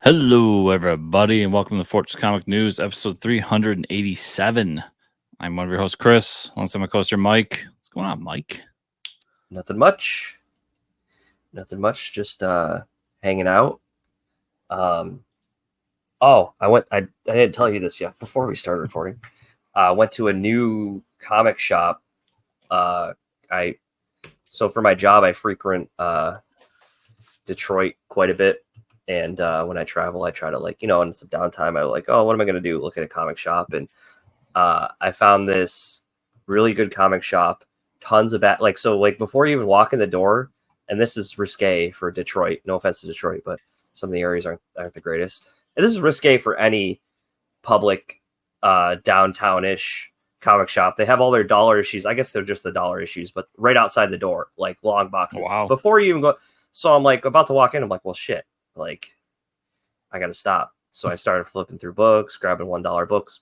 Hello, everybody, and welcome to Fortress Comic News, episode 387. I'm one of your hosts, Chris, alongside my co-host, Mike. What's going on, Mike? Nothing much. Just hanging out. I didn't tell you this yet before we started recording. I went to a new comic shop. So for my job, I frequent Detroit quite a bit, and when I travel, I try to in some downtime, I what am I gonna do? Look at a comic shop, and I found this really good comic shop. Tons of before you even walk in the door, and this is risque for Detroit. No offense to Detroit, but some of the areas aren't the greatest. And this is risque for any public downtown-ish comic shop. They have all their dollar issues. I guess they're just the dollar issues, but right outside the door, like long boxes. Wow. Before you even go. So I'm like about to walk in. I'm like, well, shit. Like, I got to stop. So I started flipping through books, grabbing $1 books.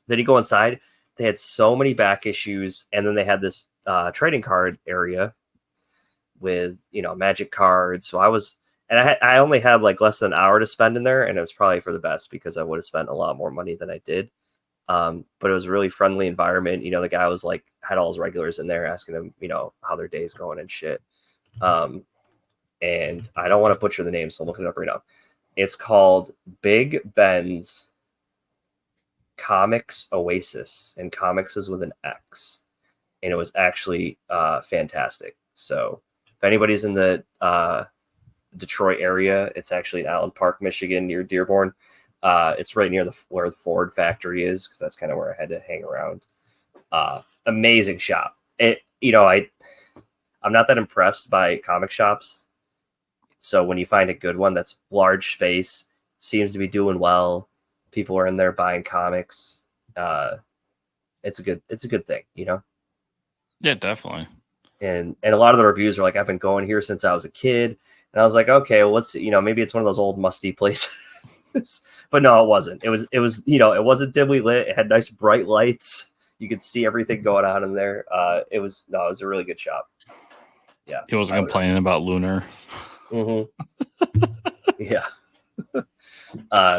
Then you go inside. They had so many back issues, and then they had this trading card area with magic cards. So I only had like less than an hour to spend in there, and it was probably for the best because I would have spent a lot more money than I did. But it was a really friendly environment. The guy was like had all his regulars in there asking them, how their day's going and shit. And I don't want to butcher the name, so I'm looking it up right now. It's called Big Ben's Comics Oasis, and comics is with an X, and it was actually fantastic. So if anybody's in the Detroit area, it's actually in Allen Park, Michigan, near Dearborn. It's right near where the Ford factory is, because that's kind of where I had to hang around. Amazing shop. I'm not that impressed by comic shops. So when you find a good one that's large space, seems to be doing well, people are in there buying comics. It's a good thing, Yeah, definitely. And a lot of the reviews are like, I've been going here since I was a kid. And I was like, okay, well, maybe it's one of those old musty places. But no, it wasn't. It was, it wasn't dimly lit. It had nice bright lights. You could see everything going on in there. It was a really good shop. Yeah. He wasn't complaining about Lunar. Mm-hmm. Yeah.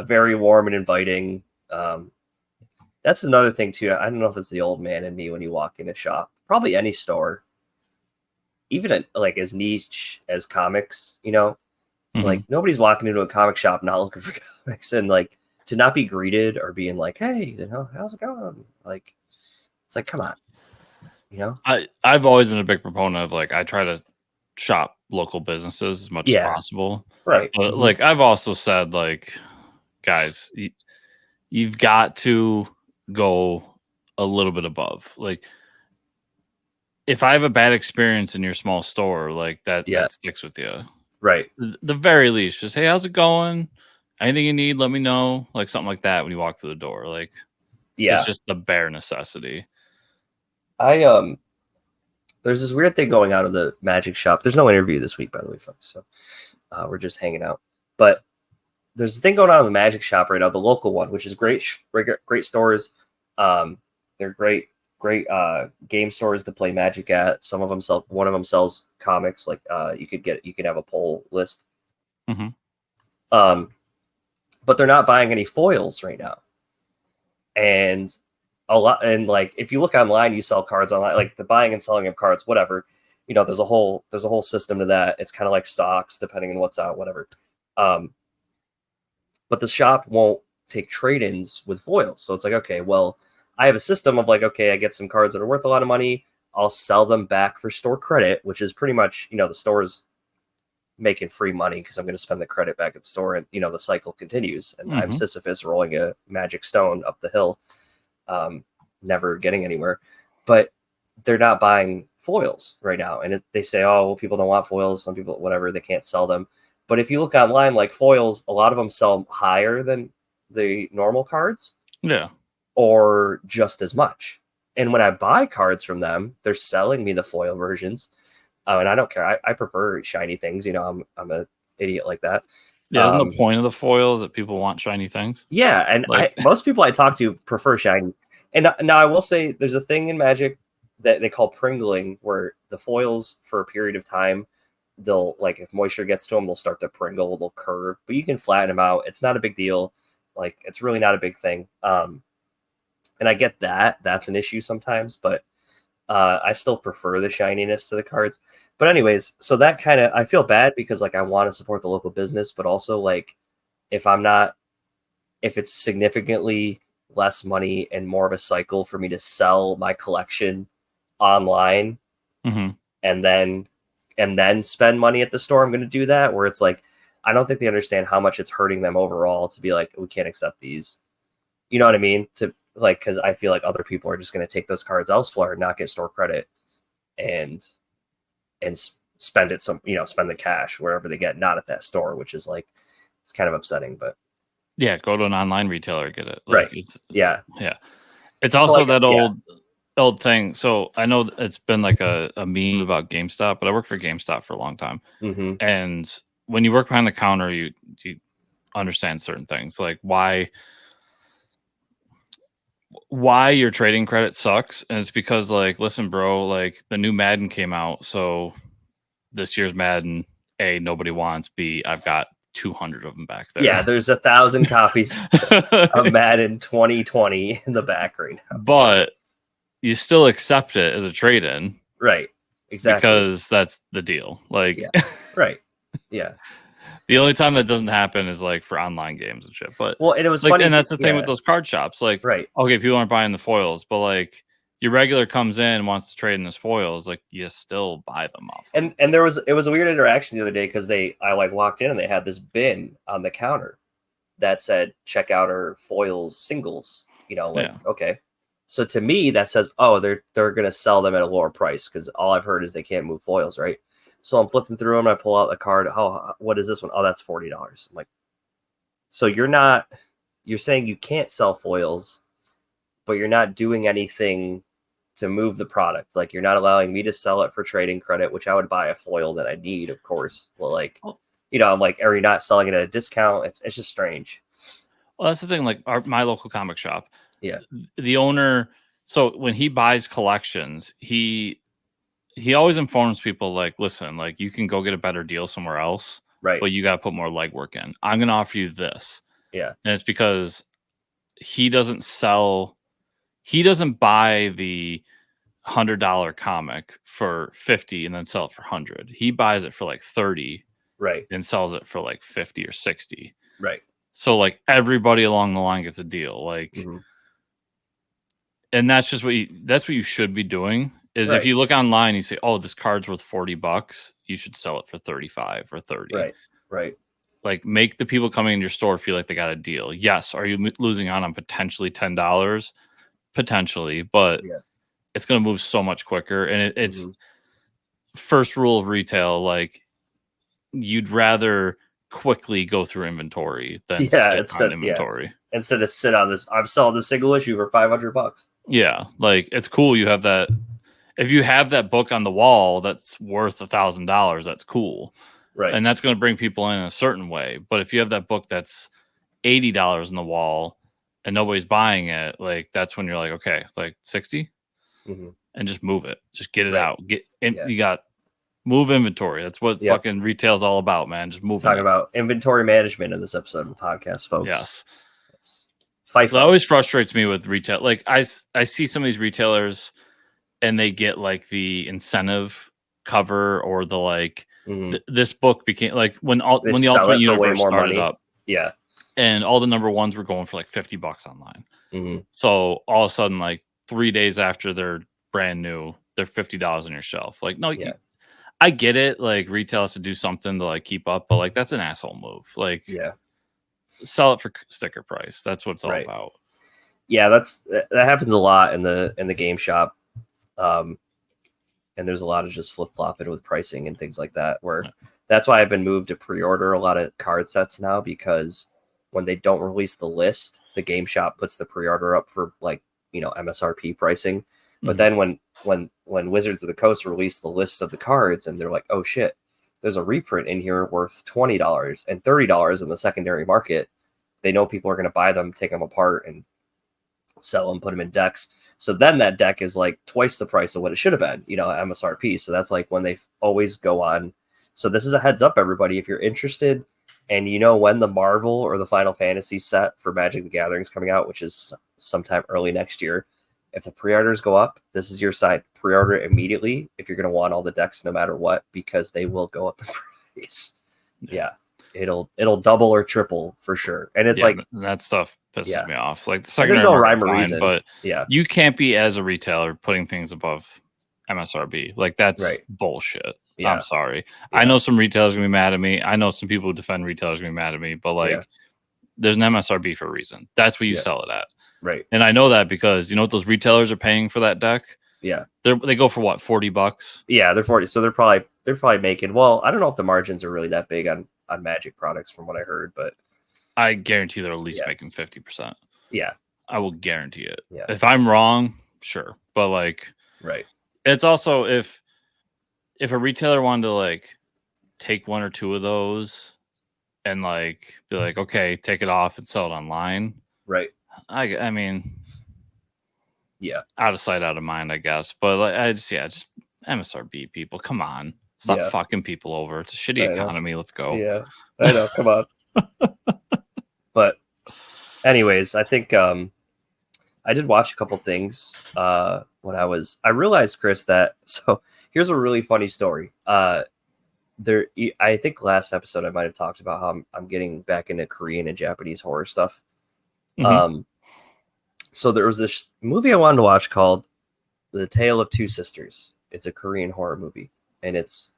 Very warm and inviting. That's another thing too. I don't know if it's the old man in me when you walk in a shop, probably any store, even like as niche as comics, Mm-hmm. Like nobody's walking into a comic shop not looking for comics, and like to not be greeted or being like, hey, how's it going? Like, it's like, come on, I've always been a big proponent of I try to shop local businesses as much as possible. Right. But I've also said guys, you've got to go a little bit above. If I have a bad experience in your small store, that sticks with you. Right. The very least, just, hey, how's it going? Anything you need, let me know. Something like that when you walk through the door. It's just the bare necessity. There's this weird thing going on in the magic shop. There's no interview this week, by the way, folks. So we're just hanging out. But there's a thing going on in the magic shop right now, the local one, which is great stores. They're great game stores to play Magic at. One of them sells comics. You could have a poll list. Mm-hmm. But they're not buying any foils right now. And if you look online, you sell cards online, like the buying and selling of cards, whatever. There's a whole system to that. It's kind of like stocks, depending on what's out, whatever. But the shop won't take trade-ins with foils. So it's like, okay, well, I have a system of okay, I get some cards that are worth a lot of money. I'll sell them back for store credit, which is pretty much, the store's making free money because I'm going to spend the credit back at the store, and, the cycle continues. And I'm Sisyphus rolling a magic stone up the hill, never getting anywhere. But they're not buying foils right now. And they say, oh, well, people don't want foils. Some people, whatever, they can't sell them. But if you look online, foils, a lot of them sell higher than the normal cards. Yeah. Or just as much. And when I buy cards from them, they're selling me the foil versions. And I don't care. I prefer shiny things. I'm an idiot like that. Yeah, isn't the point of the foil that people want shiny things? Yeah, and most people I talk to prefer shiny. And now I will say there's a thing in Magic that they call pringling, where the foils for a period of time they'll like if moisture gets to them, they'll start to pringle, they'll curve, but you can flatten them out. It's not a big deal. Like it's really not a big thing. And I get that's an issue sometimes, but I still prefer the shininess to the cards. But anyways, so that kind of I feel bad because like I want to support the local business, but also like if it's significantly less money and more of a cycle for me to sell my collection online and then spend money at the store, I'm going to do that. Where it's like I don't think they understand how much it's hurting them overall to be like, we can't accept these. You know what I mean? To like, because I feel like other people are just going to take those cards elsewhere and not get store credit and spend it spend the cash wherever they get, not at that store, which is like it's kind of upsetting. But yeah, go to an online retailer, get it. Like, right? It's yeah. It's also that old thing. So I know it's been like a meme about GameStop, but I worked for GameStop for a long time, and when you work behind the counter, you understand certain things like why your trading credit sucks. And it's because like, listen, bro, like the new Madden came out. So this year's Madden, A, nobody wants, B, I've got 200 of them back there. Yeah, there's 1,000 copies of Madden 2020 in the back right now. But you still accept it as a trade-in. Right. Exactly. Because that's the deal. Like, yeah. Right. Yeah. The only time that doesn't happen is like for online games and shit. But well, and it was like, funny. And that's the thing with those card shops. Like, right. Okay, people aren't buying the foils, but like your regular comes in and wants to trade in his foils, like you still buy them off. And it was a weird interaction the other day because I like walked in and they had this bin on the counter that said check out our foils singles. Okay. So to me that says, oh, they're gonna sell them at a lower price because all I've heard is they can't move foils, right? So I'm flipping through them. I pull out the card. Oh, what is this one? Oh, that's $40. I'm like, so you're saying you can't sell foils, but you're not doing anything to move the product. Like you're not allowing me to sell it for trading credit, which I would buy a foil that I need, of course. Well, like, I'm like, are you not selling it at a discount? It's just strange. Well, that's the thing. Like my local comic shop. Yeah. The owner. So when he buys collections, he always informs people like, listen, like you can go get a better deal somewhere else, right? But you got to put more legwork in. I'm going to offer you this. Yeah. And it's because he doesn't buy the $100 comic for 50 and then sell it for 100. He buys it for like 30, right? And sells it for like 50 or 60, right? So like everybody along the line gets a deal, like, and that's just what you should be doing. Is if you look online, you say, "Oh, this card's worth $40. You should sell it for 35 or 30." Right. Like make the people coming in your store feel like they got a deal. Yes, are you losing out on potentially $10? Potentially, but it's going to move so much quicker. And it's first rule of retail. Like you'd rather quickly go through inventory than sit on inventory. Instead of sit on this, I'm selling the single issue for $500. Yeah, like it's cool. You have that. If you have that book on the wall that's worth $1,000, that's cool, right? And that's going to bring people in a certain way. But if you have that book that's $80 on the wall and nobody's buying it, like that's when you're like, okay, like 60, and just move it, just get it out. You got move inventory. That's what fucking retail's all about, man. Just move. Talking about inventory management in this episode of the podcast, folks. Yes. It always frustrates me with retail. Like I see some of these retailers and they get like the incentive cover or the like this book became like when the Ultimate Universe started up. Yeah. And all the number ones were going for like $50 online. So all of a sudden, like 3 days after they're brand new, they're $50 on your shelf. Like, no, I get it. Like retail has to do something to like keep up, but like that's an asshole move. Like, sell it for sticker price. That's what it's all about. Yeah, that happens a lot in the game shop. And there's a lot of just flip-flopping with pricing and things like that, where that's why I've been moved to pre-order a lot of card sets now, because when they don't release the list, the game shop puts the pre-order up for like, MSRP pricing. But then when Wizards of the Coast release the list of the cards and they're like, oh shit, there's a reprint in here worth $20 and $30 in the secondary market, they know people are going to buy them, take them apart and sell them, put them in decks. So then that deck is like twice the price of what it should have been, MSRP. So that's like when they always go on So this is a heads up, everybody. If you're interested and you know when the Marvel or the Final Fantasy set for Magic the Gathering is coming out, which is sometime early next year, if the pre-orders go up, this is your sign. Pre-order immediately if you're going to want all the decks no matter what, because they will go up in price. Yeah. It'll double or triple for sure. And it's like that stuff pisses me off. Like the there's secondary no market, rhyme or fine, reason. but yeah, you can't be, as a retailer, putting things above MSRP. Like that's bullshit. Yeah. I'm sorry. I know some retailers are gonna be mad at me. I know some people who defend retailers are gonna be mad at me, but like there's an MSRP for a reason. That's what you sell it at. Right. And I know that because you know what those retailers are paying for that deck? Yeah. They go for what, $40? Yeah, they're 40. So they're probably making, well, I don't know if the margins are really that big on Magic products from what I heard, but I guarantee they're at least making 50%. Yeah. I will guarantee it. Yeah. If I'm wrong, sure. But like it's also if a retailer wanted to like take one or two of those and like be like, okay, take it off and sell it online. Right. I mean, yeah, out of sight, out of mind, I guess. But like, just MSRP people, come on, stop fucking people over. It's a shitty economy. Let's go. Yeah, I know. Come on. But, anyways, I think I did watch a couple things when I realized, Chris, that so here's a really funny story. I think last episode I might have talked about how I'm getting back into Korean and Japanese horror stuff. Mm-hmm. So there was this movie I wanted to watch called The Tale of Two Sisters. It's a Korean horror movie, and it's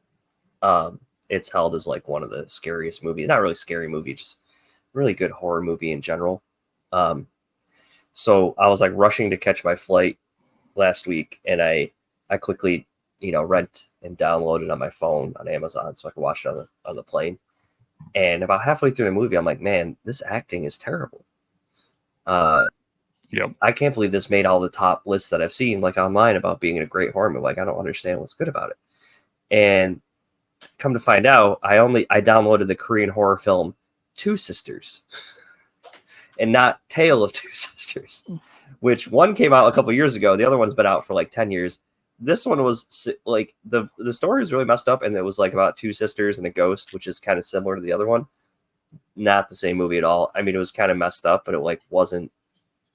held as like one of the scariest movies. Not really scary movie, just really good horror movie in general. So I was like rushing to catch my flight last week, and I quickly rent and download it on my phone on Amazon so I can watch it on the plane. And about halfway through the movie, I'm like, man, this acting is terrible. I can't believe this made all the top lists that I've seen like online about being a great horror movie. Like, I don't understand what's good about it. And come to find out, I downloaded the Korean horror film Two Sisters and not Tale of Two Sisters, which one came out a couple years ago. The other one's been out for like 10 years. This one was like the story is really messed up, and it was like about two sisters and a ghost, which is kind of similar to the other one. Not the same movie at all. I mean, it was kind of messed up, but it like wasn't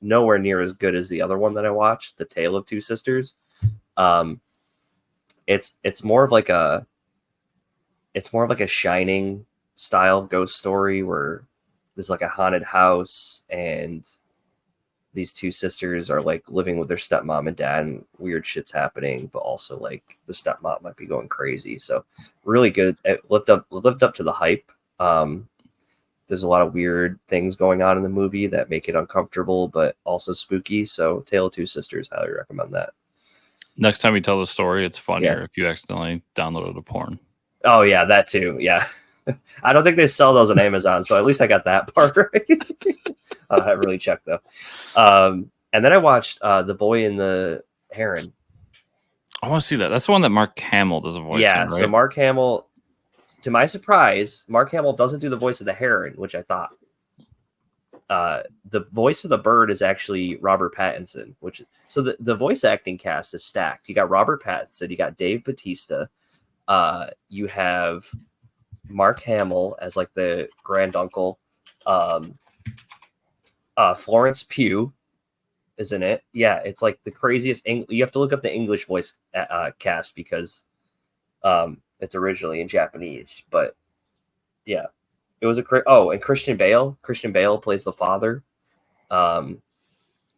nowhere near as good as the other one that I watched, The Tale of Two Sisters. It's more of like a Shining style ghost story where there's like a haunted house and these two sisters are like living with their stepmom and dad, and weird shit's happening, but also like the stepmom might be going crazy. So really good. It lived up to the hype. There's a lot of weird things going on in the movie that make it uncomfortable, but also spooky. So Tale of Two Sisters, highly recommend that. Next time you tell the story, it's funnier if you accidentally downloaded a porn. Oh yeah, that too. Yeah. I don't think they sell those on Amazon, so at least I got that part right. I haven't really checked though. And then I watched The Boy and the Heron. I want to see that. That's the one that Mark Hamill does a voice in, right? So Mark Hamill, to my surprise, Mark Hamill doesn't do the voice of the heron, which I thought. The voice of the bird is actually Robert Pattinson, so the voice acting cast is stacked. You got Robert Pattinson, you got Dave Bautista, you have Mark Hamill as like the granduncle. Florence Pugh is in it. Yeah, it's like the craziest. You have to look up the English voice cast because it's originally in Japanese. But yeah, it was and Christian Bale. Christian Bale plays the father,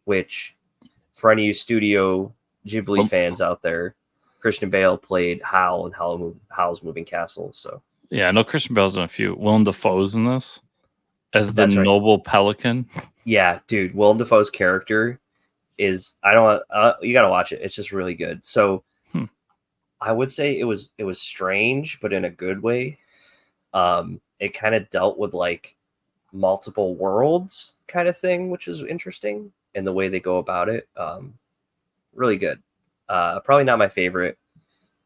which for any Studio Ghibli fans out there, Christian Bale played Hal in Howl's Moving Castle. So yeah, I know Christian Bale's done a few. Willem Dafoe's in this as the noble pelican. Yeah, dude, Willem Dafoe's character is you gotta watch it. It's just really good. So I would say it was strange, but in a good way. It kind of dealt with like multiple worlds kind of thing, which is interesting in the way they go about it. Really good. Probably not my favorite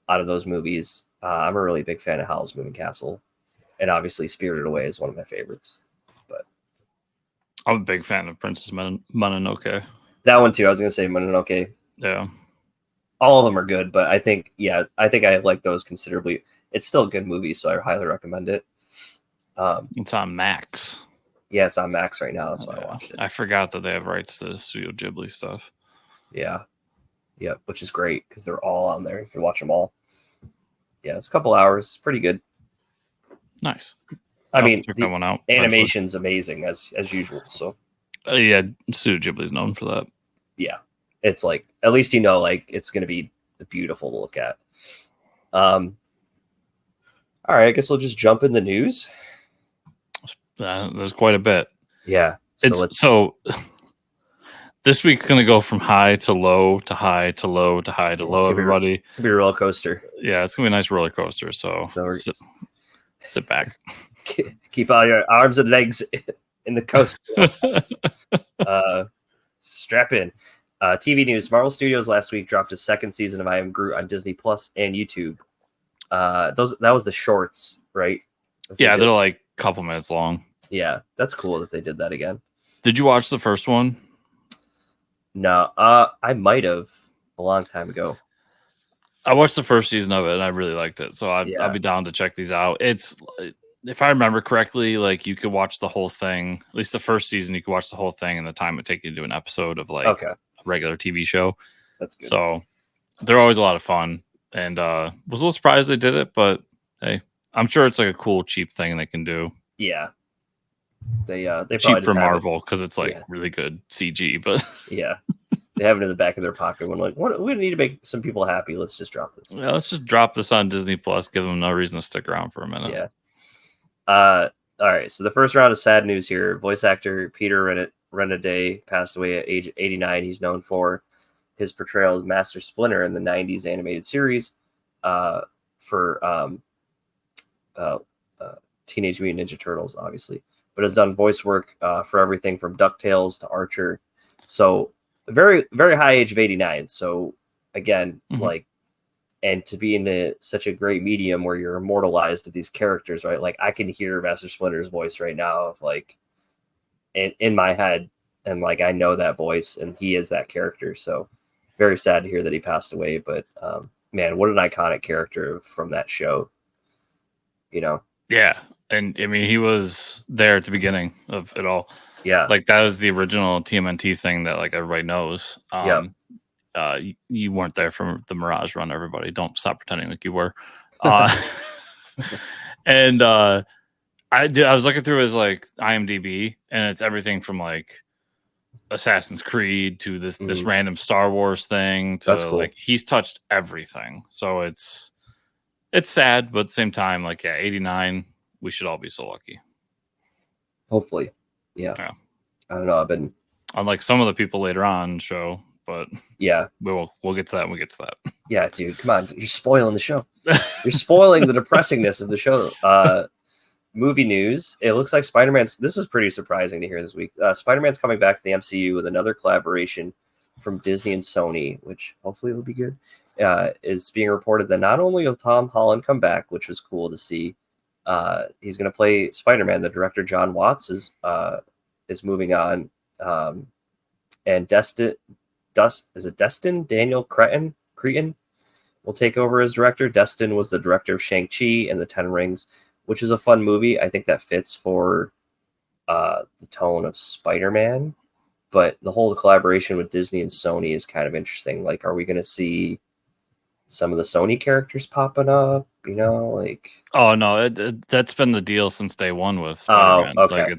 out of those movies. I'm a really big fan of Howl's Moving Castle, and obviously Spirited Away is one of my favorites. But I'm a big fan of Princess Mononoke. That one too. I was gonna say Mononoke. Yeah, all of them are good, but I think I like those considerably. it's still a good movie, so I highly recommend it. It's on Max. Yeah, it's on Max right now. That's why I watched it. I forgot that they have rights to Studio Ghibli stuff. Yeah, which is great because they're all on there. You can watch them all. Yeah, it's a couple hours. Pretty good. Nice. I mean, check that one out. Animation's amazing as usual. So yeah, Studio Ghibli is known for that. Yeah, it's like at least like it's going to be beautiful to look at. All right, I guess we'll just jump in the news. There's quite a bit. Yeah. So this week's going to go from high to low to high to low to high to low, everybody. It's going to be a roller coaster. Yeah, it's going to be a nice roller coaster. So sit back. Keep all your arms and legs in the coaster. Strap in. TV news. Marvel Studios last week dropped a second season of I Am Groot on Disney Plus and YouTube. That was the shorts, right? Yeah, they're like a couple minutes long. Yeah, that's cool that they did that again. Did you watch the first one? No, I might have a long time ago. I watched the first season of it and I really liked it, so I'll be down to check these out. It's, if I remember correctly, like you could watch the whole thing. At least the first season, you could watch the whole thing in the time it take you to do an episode of like a regular TV show. That's good. So they're always a lot of fun, and was a little surprised they did it, but hey, I'm sure it's like a cool, cheap thing they can do. Yeah, they cheap for Marvel because it's like really good CG, but yeah, they have it in the back of their pocket when like, what we need to make some people happy. Let's just drop this. Yeah, let's just drop this on Disney Plus. Give them no reason to stick around for a minute. Yeah. All right. So the first round of sad news here. Voice actor Peter Renaday passed away at age 89. He's known for his portrayal as Master Splinter in the 90s animated series for Teenage Mutant Ninja Turtles, obviously, but has done voice work for everything from DuckTales to Archer. So very, very high age of 89. So again, like, and to be in such a great medium where you're immortalized with these characters, right? Like I can hear Master Splinter's voice right now, of like in my head, and like I know that voice, and he is that character. So very sad to hear that he passed away. But man, what an iconic character from that show. You know? Yeah, and I mean he was there at the beginning of it all. Yeah, like that was the original TMNT thing that like everybody knows. You weren't there for the Mirage run, everybody. Don't stop pretending like you were. And I was looking through his like IMDb, and it's everything from like Assassin's Creed to this random Star Wars thing to cool. Like he's touched everything. So it's sad, but at the same time, like 89, we should all be so lucky. Hopefully. Yeah. I don't know. I've been unlike some of the people later on show. But yeah, we'll get to that when we get to that. Yeah, dude, come on. You're spoiling the show. You're spoiling the depressingness of the show. Movie news. It looks like Spider-Man's, this is pretty surprising to hear this week. Spider-Man's coming back to the MCU with another collaboration from Disney and Sony, which hopefully will be good. Is being reported that not only will Tom Holland come back, which was cool to see, he's going to play Spider-Man. The director, John Watts, is moving on. And Destin Daniel Cretton will take over as director. Destin was the director of Shang-Chi and the Ten Rings, which is a fun movie. I think that fits for the tone of Spider-Man, but the whole collaboration with Disney and Sony is kind of interesting. Like, are we going to see some of the Sony characters popping up? You know, like, oh no, that's been the deal since day one with Spider-Man. Oh, okay.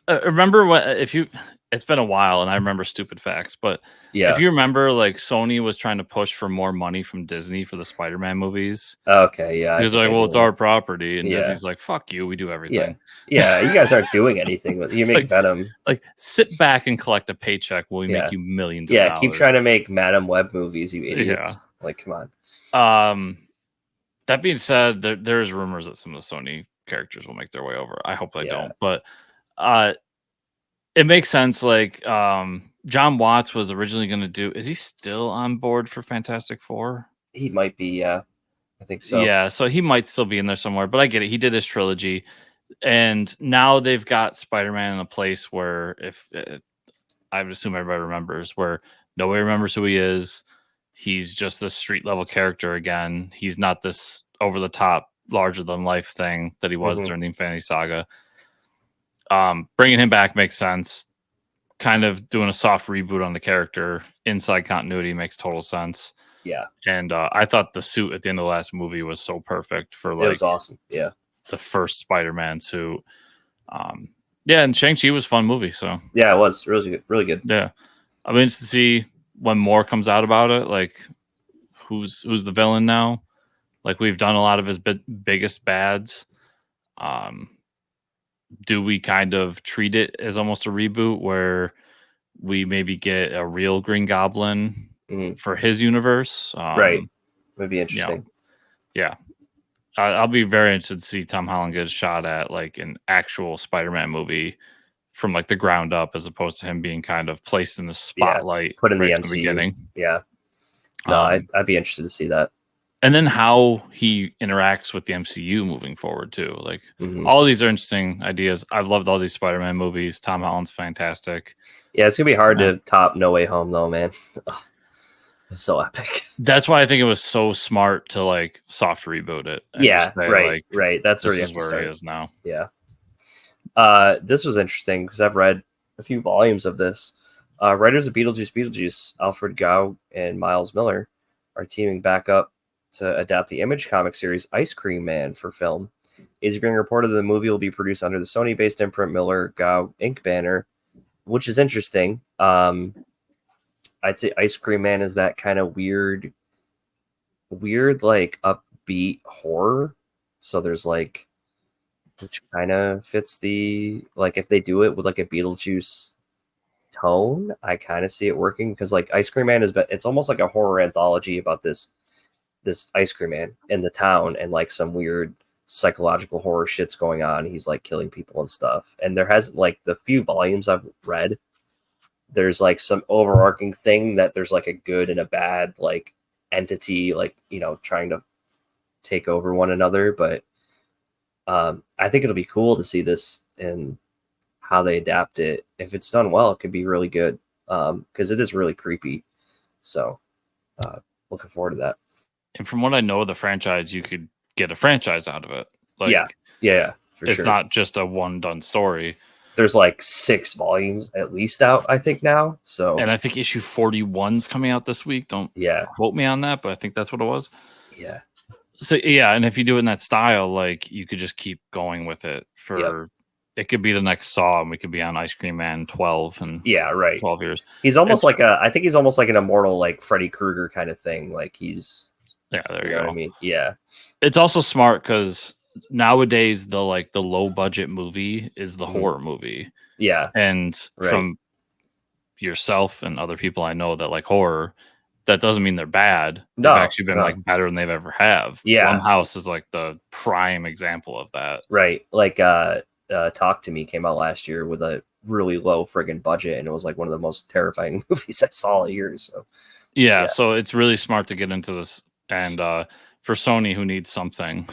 Like remember what it's been a while, and I remember stupid facts, but if you remember, like Sony was trying to push for more money from Disney for the Spider-Man movies. Okay, yeah. He was like, well, it's our property, and Disney's like, fuck you, we do everything. Yeah, you guys aren't doing anything with you make like, Venom. Like, sit back and collect a paycheck while we make you millions of dollars. Keep trying to make Madam Web movies, you idiots. Like, come on. That being said, there's rumors that some of the Sony characters will make their way over. I hope they don't, but it makes sense. Like John Watts was originally going to do. Is he still on board for Fantastic Four? He might be. Yeah, I think so. Yeah, so he might still be in there somewhere. But I get it. He did his trilogy, and now they've got Spider-Man in a place where, if I would assume everybody remembers, where nobody remembers who he is. He's just this street level character again. He's not this over the top, larger than life thing that he was during the Infinity Saga. Bringing him back makes sense. Kind of doing a soft reboot on the character inside continuity makes total sense. Yeah. And I thought the suit at the end of the last movie was so perfect for like it was awesome. Yeah. The first Spider-Man suit. Yeah, and Shang-Chi was a fun movie. So yeah, it was really good. Really good. Yeah. I'm interested to see when more comes out about it. Like who's the villain now? Like we've done a lot of his biggest bads. Do we kind of treat it as almost a reboot where we maybe get a real Green Goblin for his universe? Right. Would be interesting. Yeah. I'll be very interested to see Tom Holland get a shot at like an actual Spider-Man movie from like the ground up, as opposed to him being kind of placed in the spotlight, put in right the from MCU. The beginning. Yeah. No, I'd be interested to see that. And then how he interacts with the MCU moving forward too. Like all of these are interesting ideas. I've loved all these Spider-Man movies. Tom Holland's fantastic. Yeah, it's gonna be hard to top No Way Home though, man. It's so epic. That's why I think it was so smart to like soft reboot it. Yeah, right. That's where it is now. Yeah. This was interesting because I've read a few volumes of this. Writers of Beetlejuice, Alfred Gao and Miles Miller are teaming back up to adapt the Image comic series Ice Cream Man for film. It's being reported that the movie will be produced under the Sony-based imprint Miller Gao Inc. banner, which is interesting. I'd say Ice Cream Man is that kind of weird like upbeat horror. So there's like, which kind of fits the, like if they do it with like a Beetlejuice tone, I kind of see it working because like Ice Cream Man it's almost like a horror anthology about this ice cream man in the town, and like some weird psychological horror shit's going on. He's like killing people and stuff. And there has like the few volumes I've read, there's like some overarching thing that there's like a good and a bad like entity, like, you know, trying to take over one another. But I think it'll be cool to see this and how they adapt it. If it's done well, it could be really good because it is really creepy. So looking forward to that. And from what I know of the franchise, you could get a franchise out of it. Like, yeah, it's not just a one done story. There's like 6 volumes at least out, I think now. So, and I think issue 41's coming out this week. Don't quote me on that, but I think that's what it was. Yeah. So and if you do it in that style, like you could just keep going with it for. It could be the next Saw, and we could be on Ice Cream Man 12 and 12 years. He's almost I think he's almost like an immortal, like Freddy Krueger kind of thing. Like he's. Yeah, there you go. What I mean, yeah. It's also smart because nowadays the low budget movie is the horror movie. Yeah, and from yourself and other people I know that like horror, that doesn't mean they're bad. They've actually been like better than they've ever have. Yeah, Blumhouse is like the prime example of that. Right, like Talk to Me came out last year with a really low friggin' budget, and it was like one of the most terrifying movies I saw in years. So so it's really smart to get into this. And for Sony, who needs something,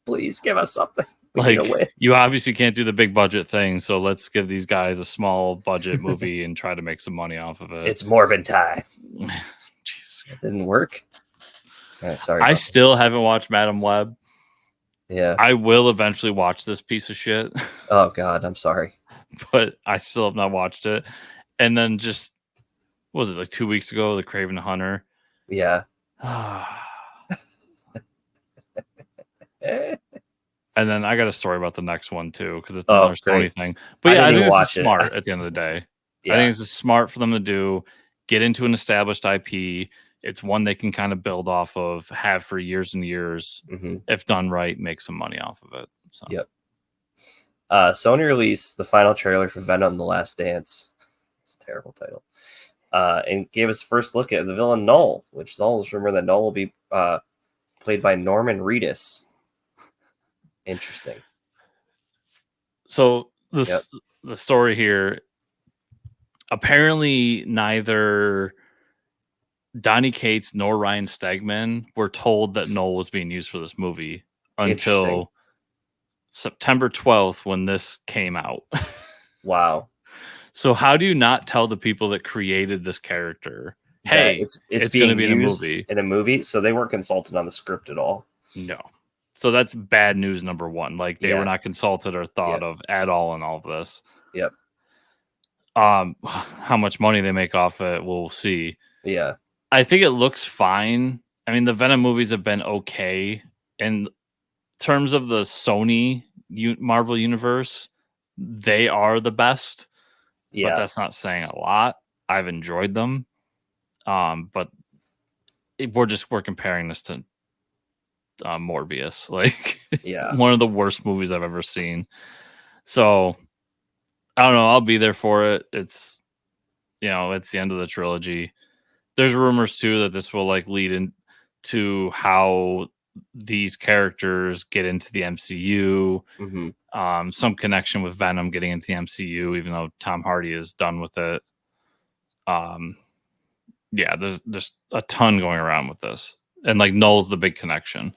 please give us something. Like you obviously can't do the big budget thing, so let's give these guys a small budget movie and try to make some money off of it. It's Morbid time. Jeez, it didn't work. Sorry, I still haven't watched Madam Web. Yeah, I will eventually watch this piece of shit. Oh God, I'm sorry, but I still have not watched it. And then just what was it like 2 weeks ago? The Craven the Hunter. Yeah. And then I got a story about the next one too, because it's another Sony thing. But I think it's smart at the end of the day. I think it's smart for them to do, get into an established IP. It's one they can kind of build off of, have for years and years. If done right, make some money off of it. So. Yep. Sony released the final trailer for Venom: The Last Dance. It's a terrible title. And gave us first look at the villain Null, which is always rumored that Null will be played by Norman Reedus. Interesting. So the story here, apparently neither Donny Cates nor Ryan Stegman were told that Null was being used for this movie until September 12th when this came out. Wow. So how do you not tell the people that created this character hey, it's going to being be in a used movie. in a movie, so they weren't consulted on the script at all. No. So that's bad news number one. Like they were not consulted or thought of at all in all of this. Yep. How much money they make off it, we'll see. Yeah. I think it looks fine. I mean, the Venom movies have been okay in terms of the Sony Marvel universe. They are the best, but that's not saying a lot. I've enjoyed them, but we're comparing this to Morbius, like one of the worst movies I've ever seen. So I don't know. I'll be there for it. It's it's the end of the trilogy. There's rumors too that this will like lead into how these characters get into the MCU. Mm-hmm. Some connection with Venom getting into the MCU, even though Tom Hardy is done with it. Yeah, there's a ton going around with this, and like Null's the big connection.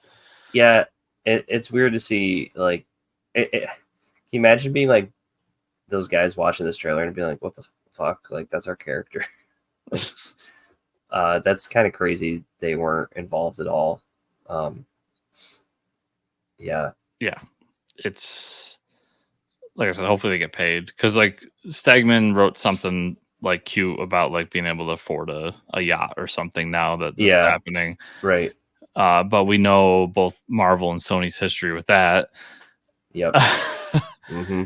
Yeah, it's weird to see. Like, can you imagine being like those guys watching this trailer and being like, "What the fuck? Like, that's our character." Like, that's kind of crazy. They weren't involved at all. Yeah. It's like I said. Hopefully, they get paid because like Stegman wrote something like cute about like being able to afford a yacht or something now that this is happening. Right. But we know both Marvel and Sony's history with that. Yep. Mm-hmm.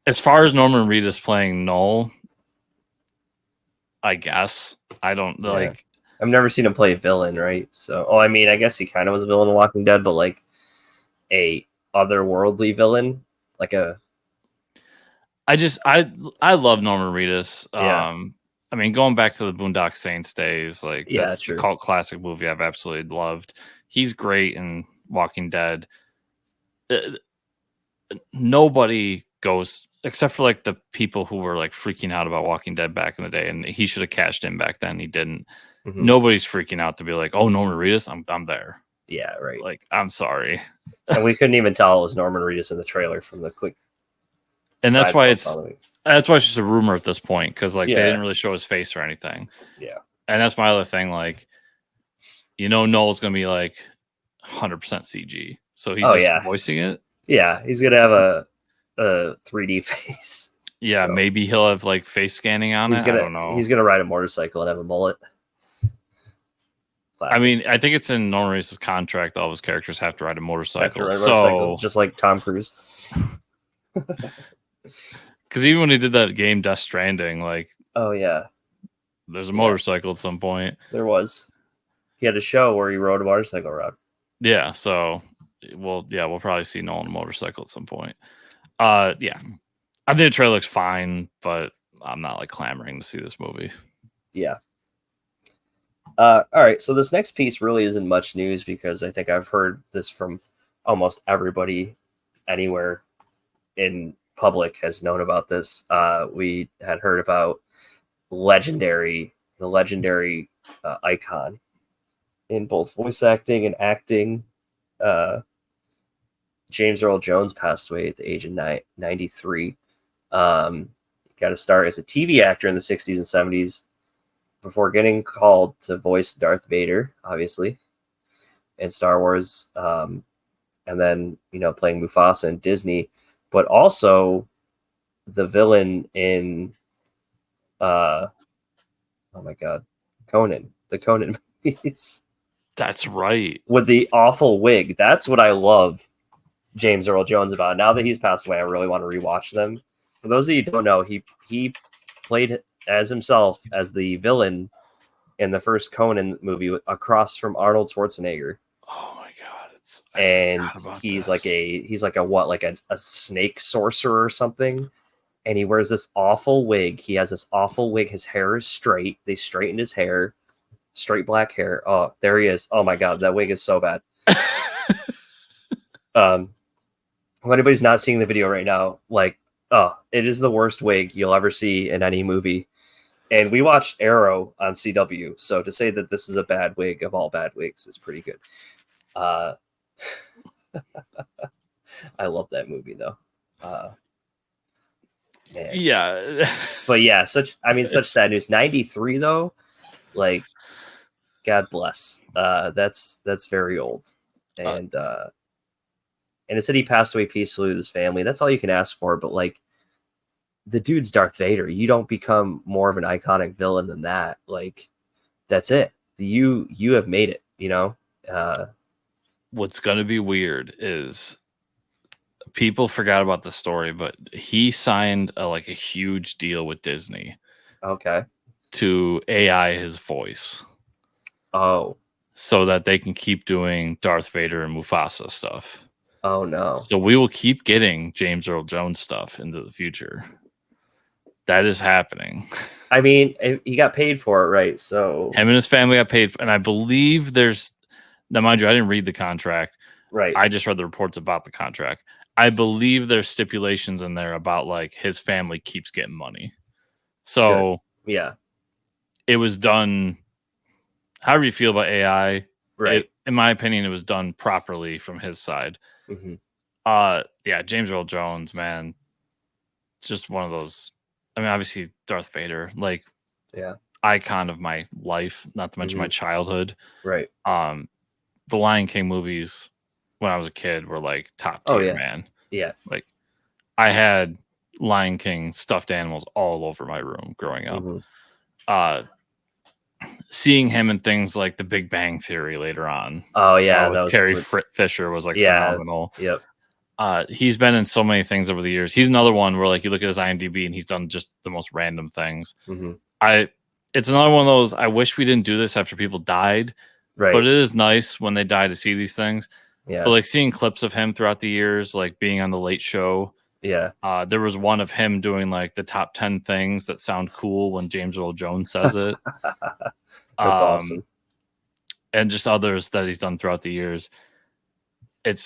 As far as Norman Reedus playing Null, I guess I don't like. I've never seen him play a villain, right? So, I mean, I guess he kind of was a villain in Walking Dead, but like a otherworldly villain, like a. I love Norman Reedus. I mean, going back to the Boondock Saints days, like that's a cult classic movie I've absolutely loved. He's great in Walking Dead. Nobody goes except for like the people who were like freaking out about Walking Dead back in the day, and he should have cashed in back then. He didn't. Mm-hmm. Nobody's freaking out to be like, "Oh, Norman Reedus, I'm there." Yeah, right. Like, I'm sorry, and we couldn't even tell it was Norman Reedus in the trailer from the quick. And that's why it's just a rumor at this point because like they didn't really show his face or anything. Yeah, and that's my other thing. Like, Noel's gonna be like 100% CG, so he's voicing it. Yeah, he's gonna have a 3D face. Yeah, so maybe he'll have like face scanning on it. I don't know. He's gonna ride a motorcycle and have a mullet. Classic. I mean, I think it's in Norman Reedus' contract. All of his characters have to ride a motorcycle. So just like Tom Cruise. Because even when he did that game Death Stranding, like, there's a motorcycle at some point. There was. He had a show where he rode a motorcycle around. Yeah, so we'll probably see Nolan on a motorcycle at some point. I think the trailer looks fine, but I'm not like clamoring to see this movie. Yeah. All right, so this next piece really isn't much news because I think I've heard this from almost everybody anywhere in public has known about this. We had heard about the legendary icon in both voice acting and acting. James Earl Jones passed away at the age of 93. Got to start as a TV actor in the 60s and 70s before getting called to voice Darth Vader, obviously, in Star Wars, and then playing Mufasa in Disney, but also the villain in oh my god, Conan, the Conan movies. That's right. With the awful wig. That's what I love James Earl Jones about. Now that he's passed away, I really want to rewatch them. For those of you who don't know, he played as himself as the villain in the first Conan movie across from Arnold Schwarzenegger. Oh my god, he's like a snake sorcerer or something. And he wears this awful wig. He has this awful wig. His hair is straight. They straightened his hair. Straight black hair. Oh, there he is. Oh my god, that wig is so bad. If anybody's not seeing the video right now, like, it is the worst wig you'll ever see in any movie. And we watched Arrow on CW, so to say that this is a bad wig of all bad wigs is pretty good. I love that movie though. Man. Yeah. But yeah, such sad news. 93 though. Like, God bless. That's very old, and it said he passed away peacefully with his family. That's all you can ask for. But like, the dude's Darth Vader. You don't become more of an iconic villain than that. Like, that's it. You have made it. You know. What's going to be weird is people forgot about the story, but he signed a huge deal with Disney. Okay. To AI his voice. Oh. So that they can keep doing Darth Vader and Mufasa stuff. Oh no. So we will keep getting James Earl Jones stuff into the future. That is happening. I mean, he got paid for it, right? So him and his family got paid, and I believe now, mind you, I didn't read the contract. Right. I just read the reports about the contract. I believe there's stipulations in there about like his family keeps getting money. So yeah, it was done. However you feel about AI, right? In my opinion, it was done properly from his side. Mm-hmm. Yeah, James Earl Jones, man, just one of those. I mean, obviously Darth Vader, like, icon of my life, not to mention my childhood. Right. The Lion King movies when I was a kid were like top tier, man. Yeah. Like, I had Lion King stuffed animals all over my room growing up. Mm-hmm. Seeing him in things like The Big Bang Theory later on. Oh yeah, that was Carrie Fisher was like phenomenal. Yep. He's been in so many things over the years. He's another one where like you look at his IMDb and he's done just the most random things. Mm-hmm. It's another one of those. I wish we didn't do this after people died, right? But it is nice when they die to see these things. Yeah. But like seeing clips of him throughout the years, like being on the Late Show. Yeah. There was one of him doing like the top 10 things that sound cool when James Earl Jones says it. That's awesome. And just others that he's done throughout the years. It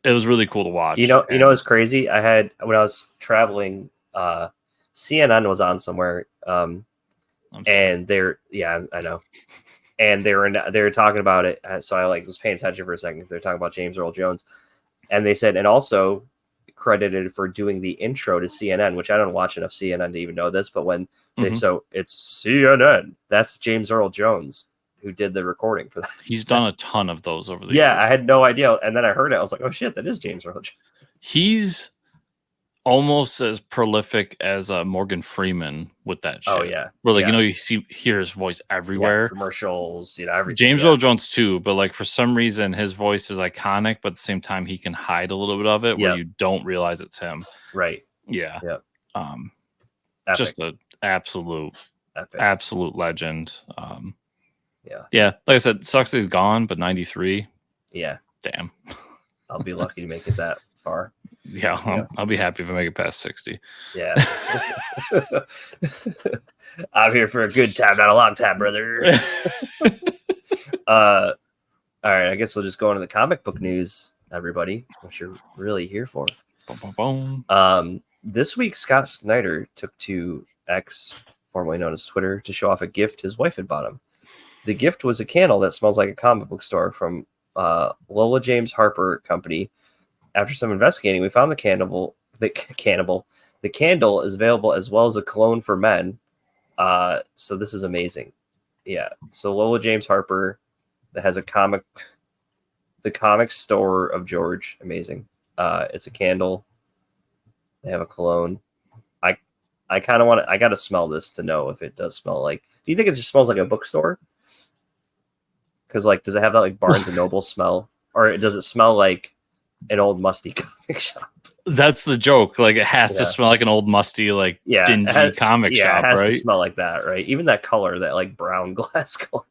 was really cool to watch. You know, it's crazy. I had, when I was traveling, CNN was on somewhere, and I know, and they were talking about it. So I was paying attention for a second because they're talking about James Earl Jones, and they said, and also credited for doing the intro to CNN, which I don't watch enough CNN to even know this, but when so it's CNN, that's James Earl Jones who did the recording for that. He's done a ton of those over the years. Yeah, I had no idea. And then I heard it. I was like, oh shit, that is James Earl Jones. He's almost as prolific as Morgan Freeman with that shit. Oh yeah. Where you hear his voice everywhere. Commercials, everything. James Earl Jones too, but like for some reason his voice is iconic, but at the same time he can hide a little bit of it where you don't realize it's him. Right. Yeah. Yeah. Just an absolute legend. Yeah. Like I said, sucks that he's gone, but 93. Yeah. Damn. I'll be lucky to make it that far. Yeah, I'll be happy if I make it past 60. Yeah. I'm here for a good time, not a long time, brother. All right, I guess we'll just go into the comic book news, everybody, what you're really here for. Boom, boom. This week, Scott Snyder took to X, formerly known as Twitter, to show off a gift his wife had bought him. The gift was a candle that smells like a comic book store from Lola James Harper Company. After some investigating, we found the candle. The candle is available as well as a cologne for men. So this is amazing. Yeah. So Lola James Harper, that has the comic store of George. Amazing. It's a candle. They have a cologne. I kind of want to. I got to smell this to know if it does smell like. Do you think it just smells like a bookstore? Because does it have that like Barnes and Noble smell, or does it smell like an old musty comic shop? That's the joke. Like it has to smell like an old musty, dingy comic shop, it has right? to smell like that, right? Even that color, that brown glass color.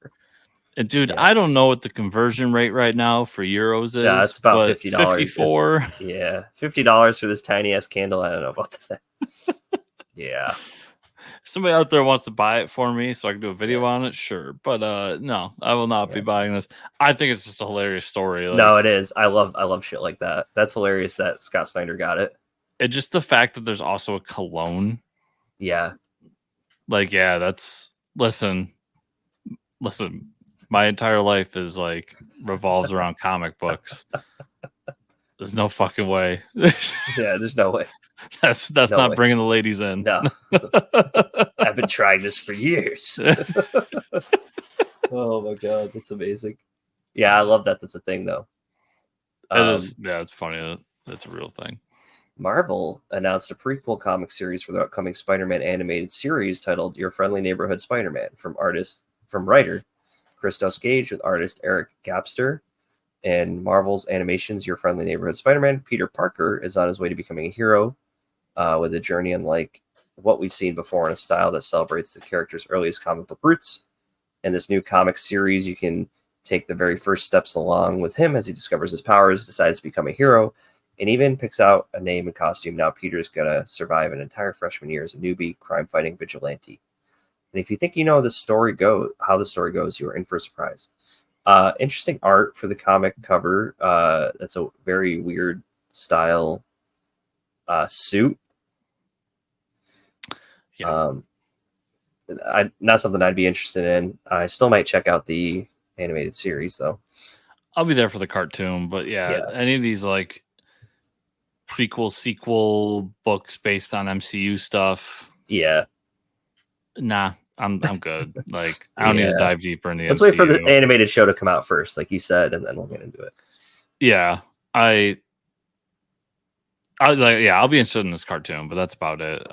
And dude, I don't know what the conversion rate right now for euros is. Yeah, it's about $50. 54. Yeah, $50 for this tiny ass candle. I don't know about that. Yeah. Somebody out there wants to buy it for me so I can do a video on it, sure. But no, I will not be buying this. I think it's just a hilarious story. No, it is. I love shit like that. That's hilarious that Scott Snyder got it. It's just the fact that there's also a cologne. Yeah. That's listen. My entire life is revolves around comic books. There's no fucking way. Yeah, there's no way. That's not bringing the ladies in. No. I've been trying this for years. Oh my god, that's amazing. Yeah, I love that. That's a thing, though. It is. Yeah, it's funny. That's a real thing. Marvel announced a prequel comic series for the upcoming Spider-Man animated series titled Your Friendly Neighborhood Spider-Man from writer Christos Gage with artist Eric Gapster. In Marvel's animations Your Friendly Neighborhood Spider-Man, Peter Parker is on his way to becoming a hero with a journey unlike what we've seen before in a style that celebrates the character's earliest comic book roots. In this new comic series, you can take the very first steps along with him as he discovers his powers, decides to become a hero, and even picks out a name and costume. Now Peter's going to survive an entire freshman year as a newbie crime-fighting vigilante. And if you think you know how the story goes, you are in for a surprise. Interesting art for the comic cover. That's a very weird style suit. Yeah. Not something I'd be interested in. I still might check out the animated series, though. I'll be there for the cartoon, but yeah. Any of these like prequel, sequel books based on MCU stuff. Yeah. Nah, I'm good. Like, I don't need to dive deeper into the Let's MCU. wait for the animated show to come out first, like you said, and then we'll get into it. Yeah. I'll be interested in this cartoon, but that's about it.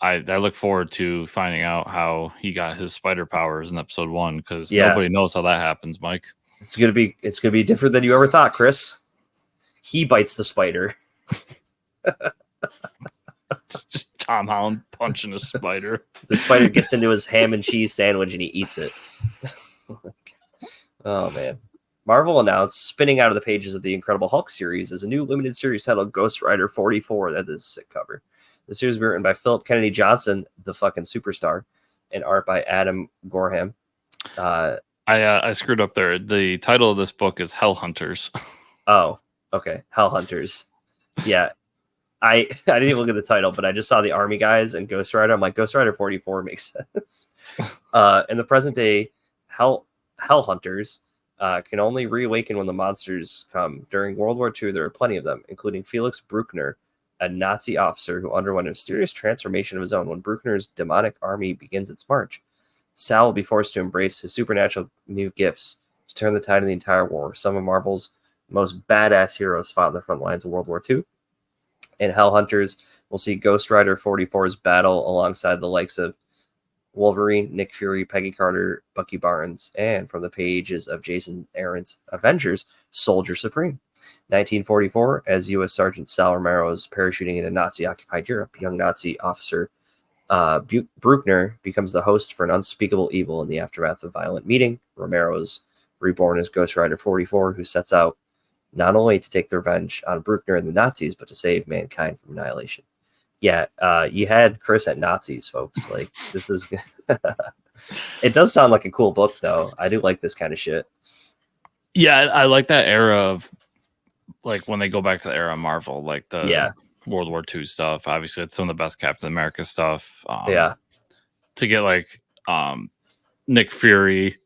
I look forward to finding out how he got his spider powers in episode 1 because nobody knows how that happens, Mike. It's gonna be different than you ever thought, Chris. He bites the spider. Just Tom Holland punching a spider. The spider gets into his ham and cheese sandwich and he eats it. Oh man. Marvel announced, spinning out of the pages of the Incredible Hulk series, is a new limited series titled Ghost Rider 44. That is a sick cover. The series will be written by Philip Kennedy Johnson, the fucking superstar, and art by Adam Gorham. I screwed up there. The title of this book is Hell Hunters. Oh, okay. Hell Hunters. Yeah. I didn't even look at the title, but I just saw the army guys and Ghost Rider. I'm like, Ghost Rider 44 makes sense. In the present day, Hell Hunters can only reawaken when the monsters come. During World War II, there are plenty of them, including Felix Bruckner, a Nazi officer who underwent a mysterious transformation of his own. When Bruckner's demonic army begins its march, Sal will be forced to embrace his supernatural new gifts to turn the tide of the entire war. Some of Marvel's most badass heroes fought on the front lines of World War II. In Hell Hunters, we'll see Ghost Rider 44's battle alongside the likes of Wolverine, Nick Fury, Peggy Carter, Bucky Barnes, and from the pages of Jason Aaron's Avengers, Soldier Supreme. 1944, as U.S. Sergeant Sal Romero is parachuting into Nazi-occupied Europe, young Nazi officer Bruckner becomes the host for an unspeakable evil in the aftermath of a violent meeting. Romero's reborn as Ghost Rider 44, who sets out not only to take revenge on Bruckner and the Nazis, but to save mankind from annihilation. Yeah, you had Chris at Nazis, folks. Like, this is... It does sound like a cool book, though. I do like this kind of shit. Yeah, I like that era of, like, when they go back to the era of Marvel, like the World War II stuff. Obviously, it's some of the best Captain America stuff. To get, like, Nick Fury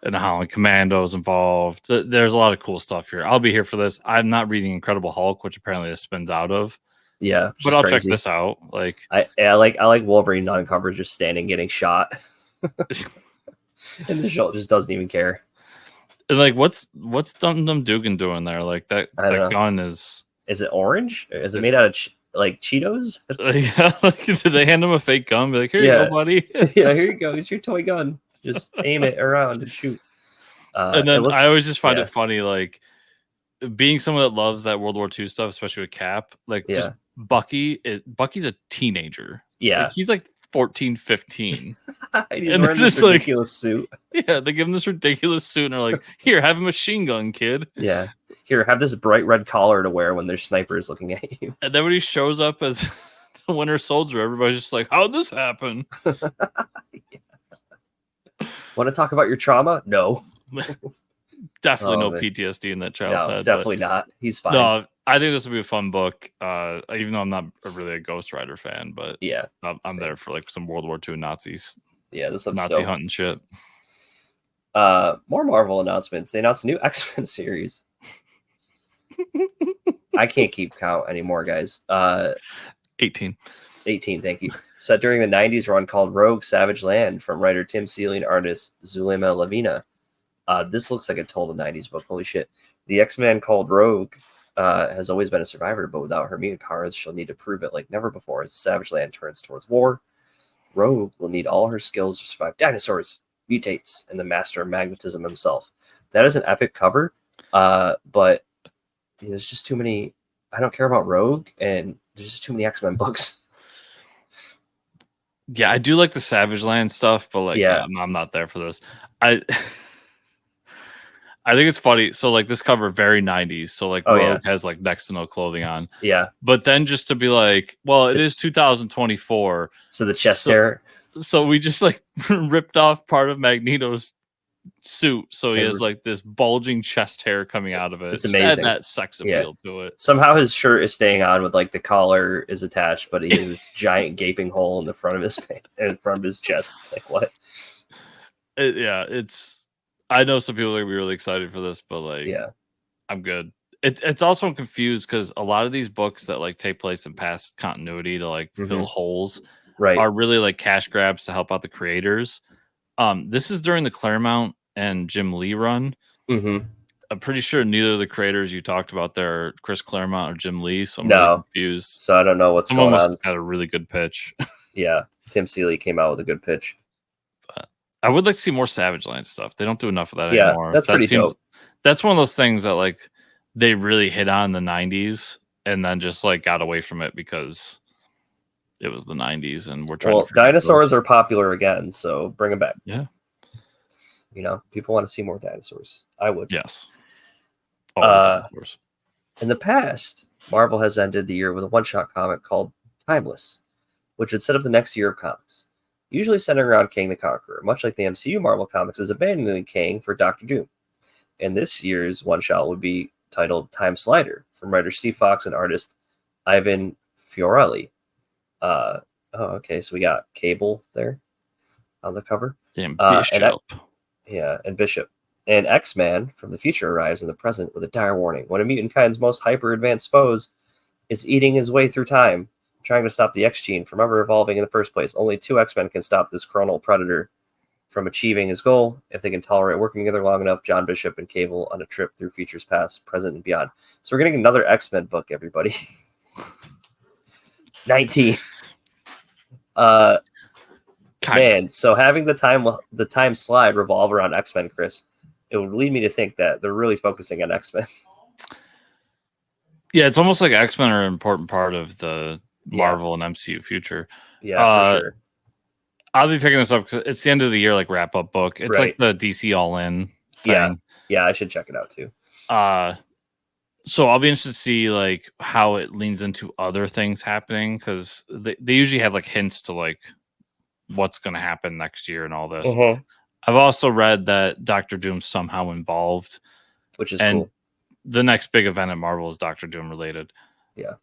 and the Holland Commandos involved. There's a lot of cool stuff here. I'll be here for this. I'm not reading Incredible Hulk, which apparently this spins out of. Yeah, but I'll check this out. Like, I like Wolverine on cover just standing getting shot, and the show just doesn't even care. And like, what's Dum Dum Dugan doing there? Like that gun is it orange? Is it made out of like Cheetos? Yeah, like, did they hand him a fake gun? Be like, here you go, buddy. Yeah, here you go. It's your toy gun. Just aim it around and shoot. And then I always just find it funny, like, being someone that loves that World War II stuff, especially with Cap. Like, just Bucky's a teenager. Yeah, like, he's like 14, 15. And they're just like ridiculous suit. Yeah, they give him this ridiculous suit and they're like, here, have a machine gun, kid. Yeah. Here, have this bright red collar to wear when there's snipers looking at you. And then when he shows up as the Winter Soldier, everybody's just like, how'd this happen? Want to talk about your trauma? No. Definitely no PTSD in that child's head. Definitely not. He's fine. No, I think this will be a fun book. Even though I'm not really a Ghost Rider fan, but yeah, I'm there for like some World War II Nazis. Yeah, this Nazi hunting shit. More Marvel announcements. They announced a new X-Men series. I can't keep count anymore, guys. 18. 18, thank you. Set during the 90s run called Rogue Savage Land from writer Tim Seeley and artist Zulema Lavina. This looks like a total 90s book. Holy shit. The X-Man called Rogue has always been a survivor, but without her mutant powers, she'll need to prove it like never before as Savage Land turns towards war. Rogue will need all her skills to survive dinosaurs, mutates, and the master of magnetism himself. That is an epic cover, but there's just too many. I don't care about Rogue, and there's just too many X-Men books. Yeah, I do like the Savage Land stuff, but like, yeah, I'm not there for this. I think it's funny. So like this cover, very 90s. So like Rogue has like next to no clothing on. Yeah. But then just to be like, well, it is 2024. So the chest hair. So we just like ripped off part of Magneto's suit. So he has like this bulging chest hair coming out of it. It's amazing. That sex appeal to it. Somehow his shirt is staying on with like the collar is attached, but he has this giant gaping hole in the front of his chest. Like what? I know some people are gonna be really excited for this, but like, I'm good. It's also confused because a lot of these books that like take place in past continuity to like fill holes, are really like cash grabs to help out the creators. This is during the Claremont and Jim Lee run. I'm pretty sure neither of the creators you talked about there are Chris Claremont or Jim Lee, so I'm really confused. So I don't know what's going on. Had a really good pitch. Yeah, Tim Seeley came out with a good pitch. But I would like to see more Savage Land stuff. They don't do enough of that anymore. That's pretty dope. That's one of those things that like they really hit on in the 90s and then just like got away from it because it was the 90s and we're trying to dinosaurs are popular again, so bring them back. Yeah. You know, people want to see more dinosaurs. I would. Yes. Dinosaurs. In the past, Marvel has ended the year with a one-shot comic called Timeless, which would set up the next year of comics, usually centering around Kang the Conqueror, much like the MCU Marvel Comics is abandoning Kang for Doctor Doom. And this year's one-shot would be titled Timeslider from writer Steve Fox and artist Ivan Fiorelli. Okay, so we got Cable there on the cover. And Bishop. And Bishop. And X-Man from the future arrives in the present with a dire warning. One of mutant kind's most hyper-advanced foes is eating his way through time, trying to stop the X gene from ever evolving in the first place. Only 2 X-Men can stop this chronal predator from achieving his goal if they can tolerate working together long enough. John Bishop and Cable on a trip through futures past, present, and beyond. So we're getting another X-Men book, everybody. 19. Man, so having the time slide revolve around X-Men, Chris, it would lead me to think that they're really focusing on X-Men. Yeah, it's almost like X-Men are an important part of the Marvel and MCU future. Yeah, for sure. I'll be picking this up because it's the end of the year, like wrap-up book. It's like the DC All-In thing. Yeah, I should check it out too. So I'll be interested to see like how it leans into other things happening because they usually have like hints to like what's going to happen next year and all this. I've also read that Doctor Doom's somehow involved, which is cool. The next big event at Marvel is Doctor Doom related. Yeah.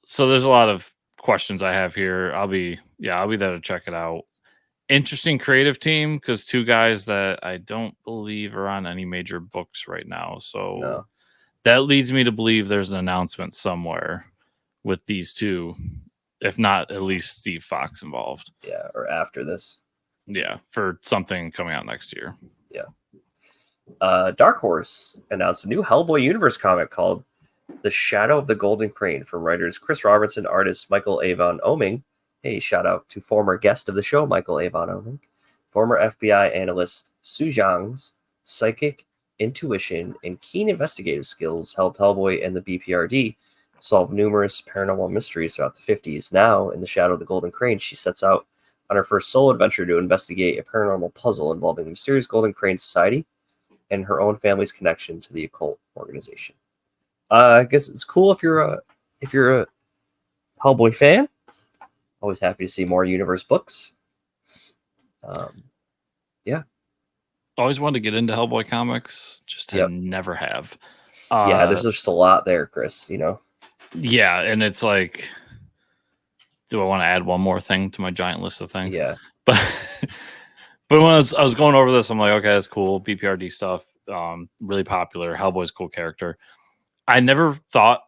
So there's a lot of questions I have here. I'll be there to check it out. Interesting creative team because 2 guys that I don't believe are on any major books right now. So that leads me to believe there's an announcement somewhere with these 2, if not at least Steve Fox involved. Yeah, or after this. Yeah, for something coming out next year. Yeah. Dark Horse announced a new Hellboy universe comic called The Shadow of the Golden Crane from writers Chris Robertson, artist Michael Avon Oming. Hey, shout out to former guest of the show, Michael Avon Oming. Former FBI analyst Su Zhang's psychic intuition and keen investigative skills helped Hellboy and the BPRD solve numerous paranormal mysteries throughout the 50s. Now, in The Shadow of the Golden Crane, she sets out on her first solo adventure to investigate a paranormal puzzle involving the mysterious Golden Crane Society and her own family's connection to the occult organization. I guess it's cool if you're a Hellboy fan. Always happy to see more universe books. Yeah. Always wanted to get into Hellboy comics, just never have. There's just a lot there, Chris, you know? Yeah, and it's like, do I want to add one more thing to my giant list of things? Yeah. But when I was going over this, I'm like, okay, that's cool. BPRD stuff, really popular. Hellboy's a cool character. I never thought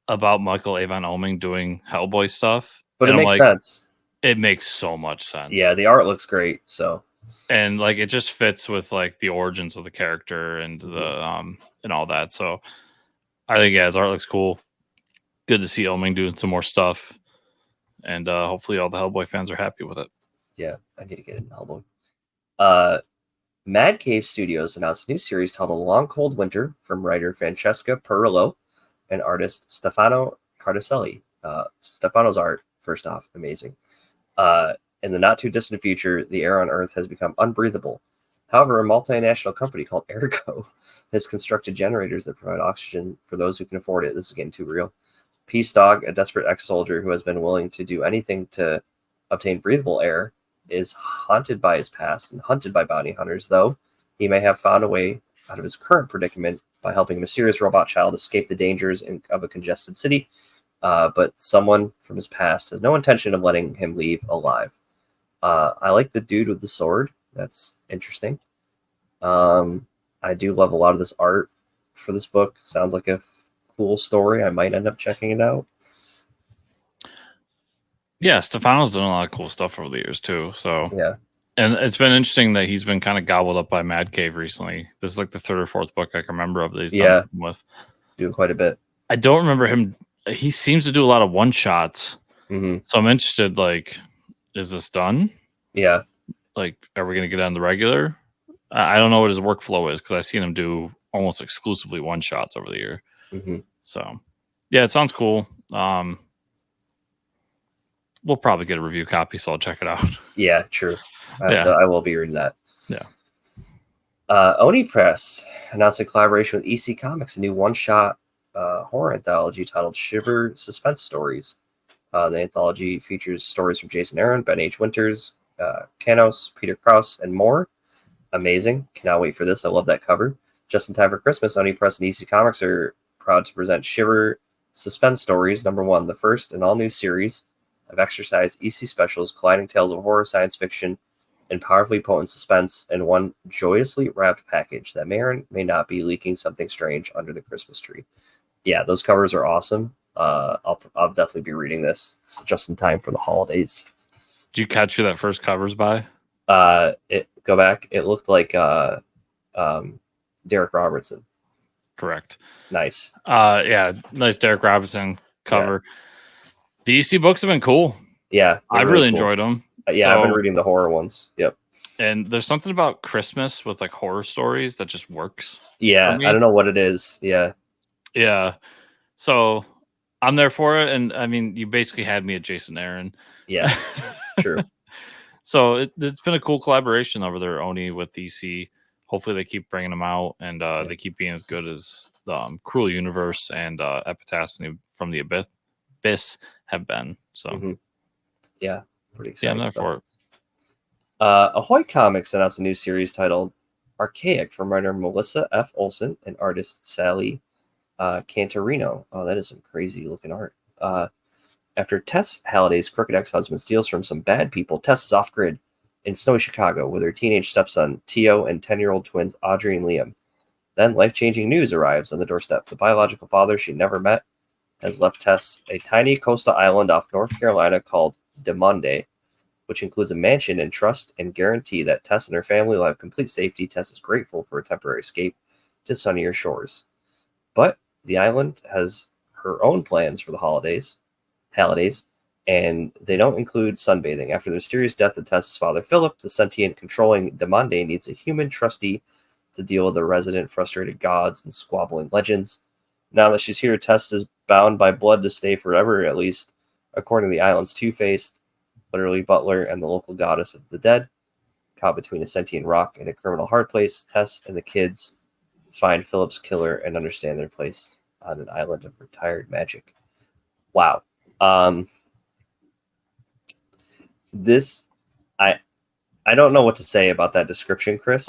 about Michael Avon Oming doing Hellboy stuff. But and it I'm makes like, sense. it makes so much sense. Yeah, the art looks great. So, and like it just fits with like the origins of the character and the and all that. So I think his art looks cool. Good to see Elming doing some more stuff, and hopefully all the Hellboy fans are happy with it. Yeah, I need to get in Hellboy. Mad Cave Studios announced a new series titled Long Cold Winter from writer Francesca Perillo and artist Stefano Cardacelli. Stefano's art, first off, amazing. In the not too distant future, the air on Earth has become unbreathable. However, a multinational company called Ergo has constructed generators that provide oxygen for those who can afford it. This is getting too real. Peace Dog, a desperate ex-soldier who has been willing to do anything to obtain breathable air, is haunted by his past and hunted by bounty hunters, though he may have found a way out of his current predicament by helping a mysterious robot child escape the dangers of a congested city. But someone from his past has no intention of letting him leave alive. I like the dude with the sword. That's interesting. I do love a lot of this art for this book. Sounds like a cool story. I might end up checking it out. Yeah, Stefano's done a lot of cool stuff over the years too. So yeah, and it's been interesting that he's been kind of gobbled up by Mad Cave recently. This is like the third or fourth book I can remember of that he's done with. Doing quite a bit. I don't remember him. He seems to do a lot of one shots. Mm-hmm. So I'm interested. Like, is this done? Yeah. Like, are we going to get on the regular? I don't know what his workflow is because I've seen him do almost exclusively one shots over the year. Mm-hmm. So, yeah, it sounds cool. We'll probably get a review copy, so I'll check it out. Yeah, true. I will be reading that. Yeah. Oni Press announced a collaboration with EC Comics, a new one-shot horror anthology titled Shiver Suspense Stories. The anthology features stories from Jason Aaron, Ben H. Winters, Canos, Peter Krause, and more. Amazing. Cannot wait for this. I love that cover. Just in time for Christmas, Oni Press and EC Comics are proud to present Shiver Suspense Stories, #1, the first and all-new series of exercised EC specials colliding tales of horror, science fiction, and powerfully potent suspense in one joyously wrapped package that may or may not be leaking something strange under the Christmas tree. Yeah, those covers are awesome. I'll definitely be reading this just in time for the holidays. Did you catch who that first cover's by? Go back. It looked like Derek Robertson. Correct. Nice. Yeah, nice Derek Robertson cover. Yeah. The EC books have been cool. Yeah, I've really enjoyed them. Yeah, I've been reading the horror ones. Yep. And there's something about Christmas with like horror stories that just works. Yeah, I don't know what it is. Yeah. Yeah. So I'm there for it. And I mean, you basically had me at Jason Aaron. Yeah, true. So it's been a cool collaboration over there, Oni, with EC. Hopefully they keep bringing them out and they keep being as good as the Cruel Universe and Epitaph from the Abyss have been. So yeah, pretty excited. Yeah, I'm there for it. Ahoy Comics announced a new series titled Archaic from writer Melissa F. Olson and artist Sally Cantorino. Oh, that is some crazy looking art. After Tess Halliday's crooked ex-husband steals from some bad people, Tess is off-grid in snowy Chicago with her teenage stepson, Tio, and 10-year-old twins, Audrey and Liam. Then life-changing news arrives on the doorstep. The biological father she never met has left Tess a tiny coastal island off North Carolina called Demonde, which includes a mansion and trust and guarantee that Tess and her family will have complete safety. Tess is grateful for a temporary escape to sunnier shores. But the island has her own plans for the holidays, and they don't include sunbathing. After the mysterious death of Tess's father, Philip, the sentient controlling Demonde needs a human trustee to deal with the resident frustrated gods and squabbling legends. Now that she's here, Tess is bound by blood to stay forever, at least according to the island's two-faced, literally butler, and the local goddess of the dead. Caught between a sentient rock and a criminal hard place, Tess and the kids find Philip's killer and understand their place on an island of retired magic. Wow. I don't know what to say about that description, Chris.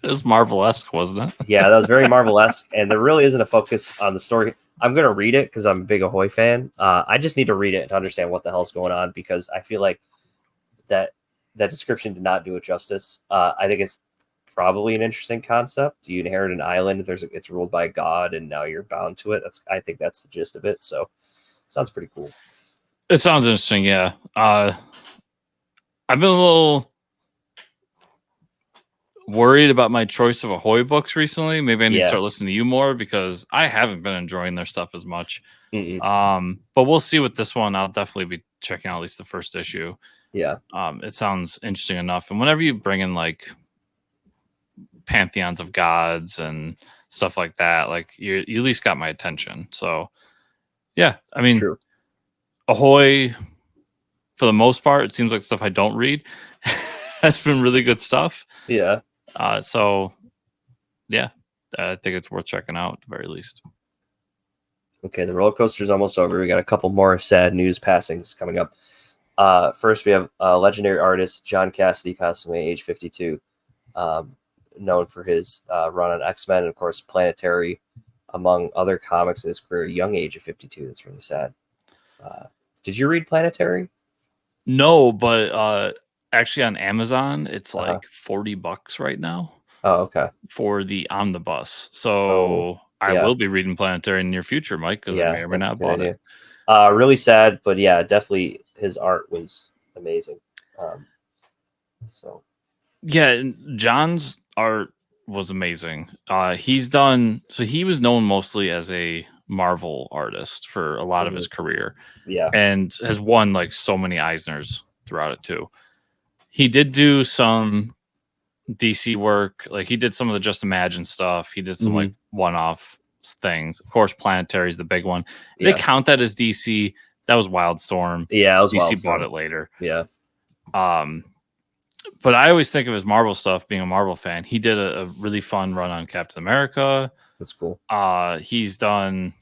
It was Marvel-esque, wasn't it? Yeah, that was very Marvel-esque, and there really isn't a focus on the story. I'm going to read it because I'm a big Ahoy fan. I just need to read it to understand what the hell's going on, because I feel like that description did not do it justice. I think it's probably an interesting concept. You inherit an island, it's ruled by God, and now you're bound to it. I think that's the gist of it. So sounds pretty cool. It sounds interesting. Yeah. I've been a little worried about my choice of Ahoy books recently. Maybe I need to start listening to you more because I haven't been enjoying their stuff as much. But we'll see with this one. I'll definitely be checking out at least the first issue. Yeah. It sounds interesting enough. And whenever you bring in like pantheons of gods and stuff like that, like you at least got my attention. So yeah, I mean, True. Ahoy, for the most part, it seems like stuff I don't read. That's been really good stuff. Yeah. So yeah, I think it's worth checking out at the very least. Okay, the roller coaster's almost over. We got a couple more sad news passings coming up. First, we have legendary artist John Cassaday passing away, age 52. Known for his run on X-Men and, of course, Planetary, among other comics in his career, young age of 52. That's really sad. Did you read Planetary? No, but actually on Amazon, it's like $40 right now. Oh, okay. For the omnibus. So I will be reading Planetary in the near future, Mike, because I may or may not have bought it. Really sad, but yeah, definitely his art was amazing. So yeah, John's art was amazing. He was known mostly as a Marvel artist for a lot of his career. Yeah. And has won like so many Eisners throughout it too. He did do some DC work, like he did some of the Just Imagine stuff. He did some like one-off things. Of course, Planetary is the big one. They count that as DC. That was Wildstorm. Yeah, it was DC Wildstorm. bought it later. Yeah. But I always think of his Marvel stuff. Being a Marvel fan, he did a really fun run on Captain America. That's cool. He's done.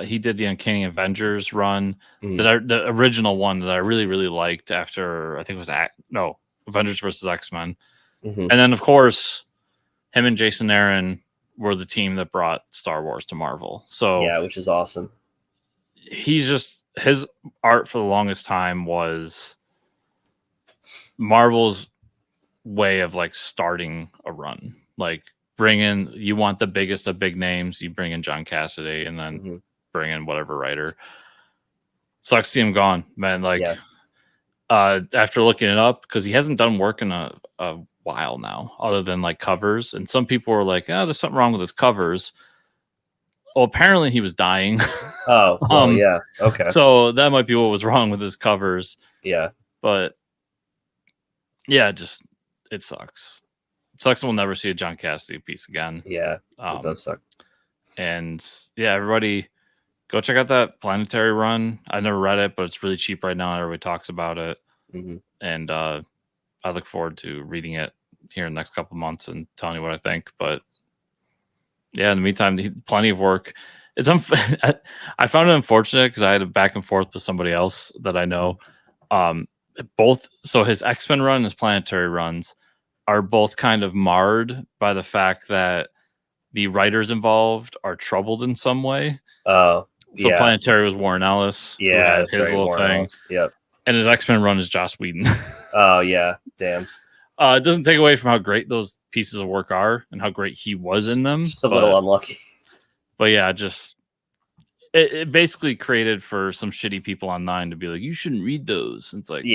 He did the Uncanny Avengers run, the original one that I really, really liked. After I think it was Avengers versus X-Men. And then, of course, him and Jason Aaron were the team that brought Star Wars to Marvel. So yeah, which is awesome. His art for the longest time was Marvel's way of like starting a run. Like you want the biggest of big names, you bring in John Cassaday and then bring in whatever writer. Sucks to see him gone, man. Like, after looking it up, because he hasn't done work in a while now, other than like covers. And some people were like, there's something wrong with his covers. Well, apparently he was dying. Oh, well, yeah. Okay. So that might be what was wrong with his covers. Yeah. But yeah, it sucks. It sucks we'll never see a John Cassaday piece again. Yeah. It does suck. And yeah, everybody go check out that Planetary run. I never read it, but it's really cheap right now. Everybody talks about it. And I look forward to reading it here in the next couple of months and telling you what I think. But yeah, in the meantime, plenty of work. I found it unfortunate because I had a back and forth with somebody else that I know. So his X-Men run and his Planetary runs are both kind of marred by the fact that the writers involved are troubled in some way. Oh, so Planetary was Warren Ellis. Yeah, that's his little Warren thing. Ellis. Yep. And his X-Men run is Joss Whedon. Oh yeah, damn. It doesn't take away from how great those pieces of work are and how great he was in them. Just a little unlucky. But yeah, it basically created for some shitty people online to be like, you shouldn't read those. And it's like,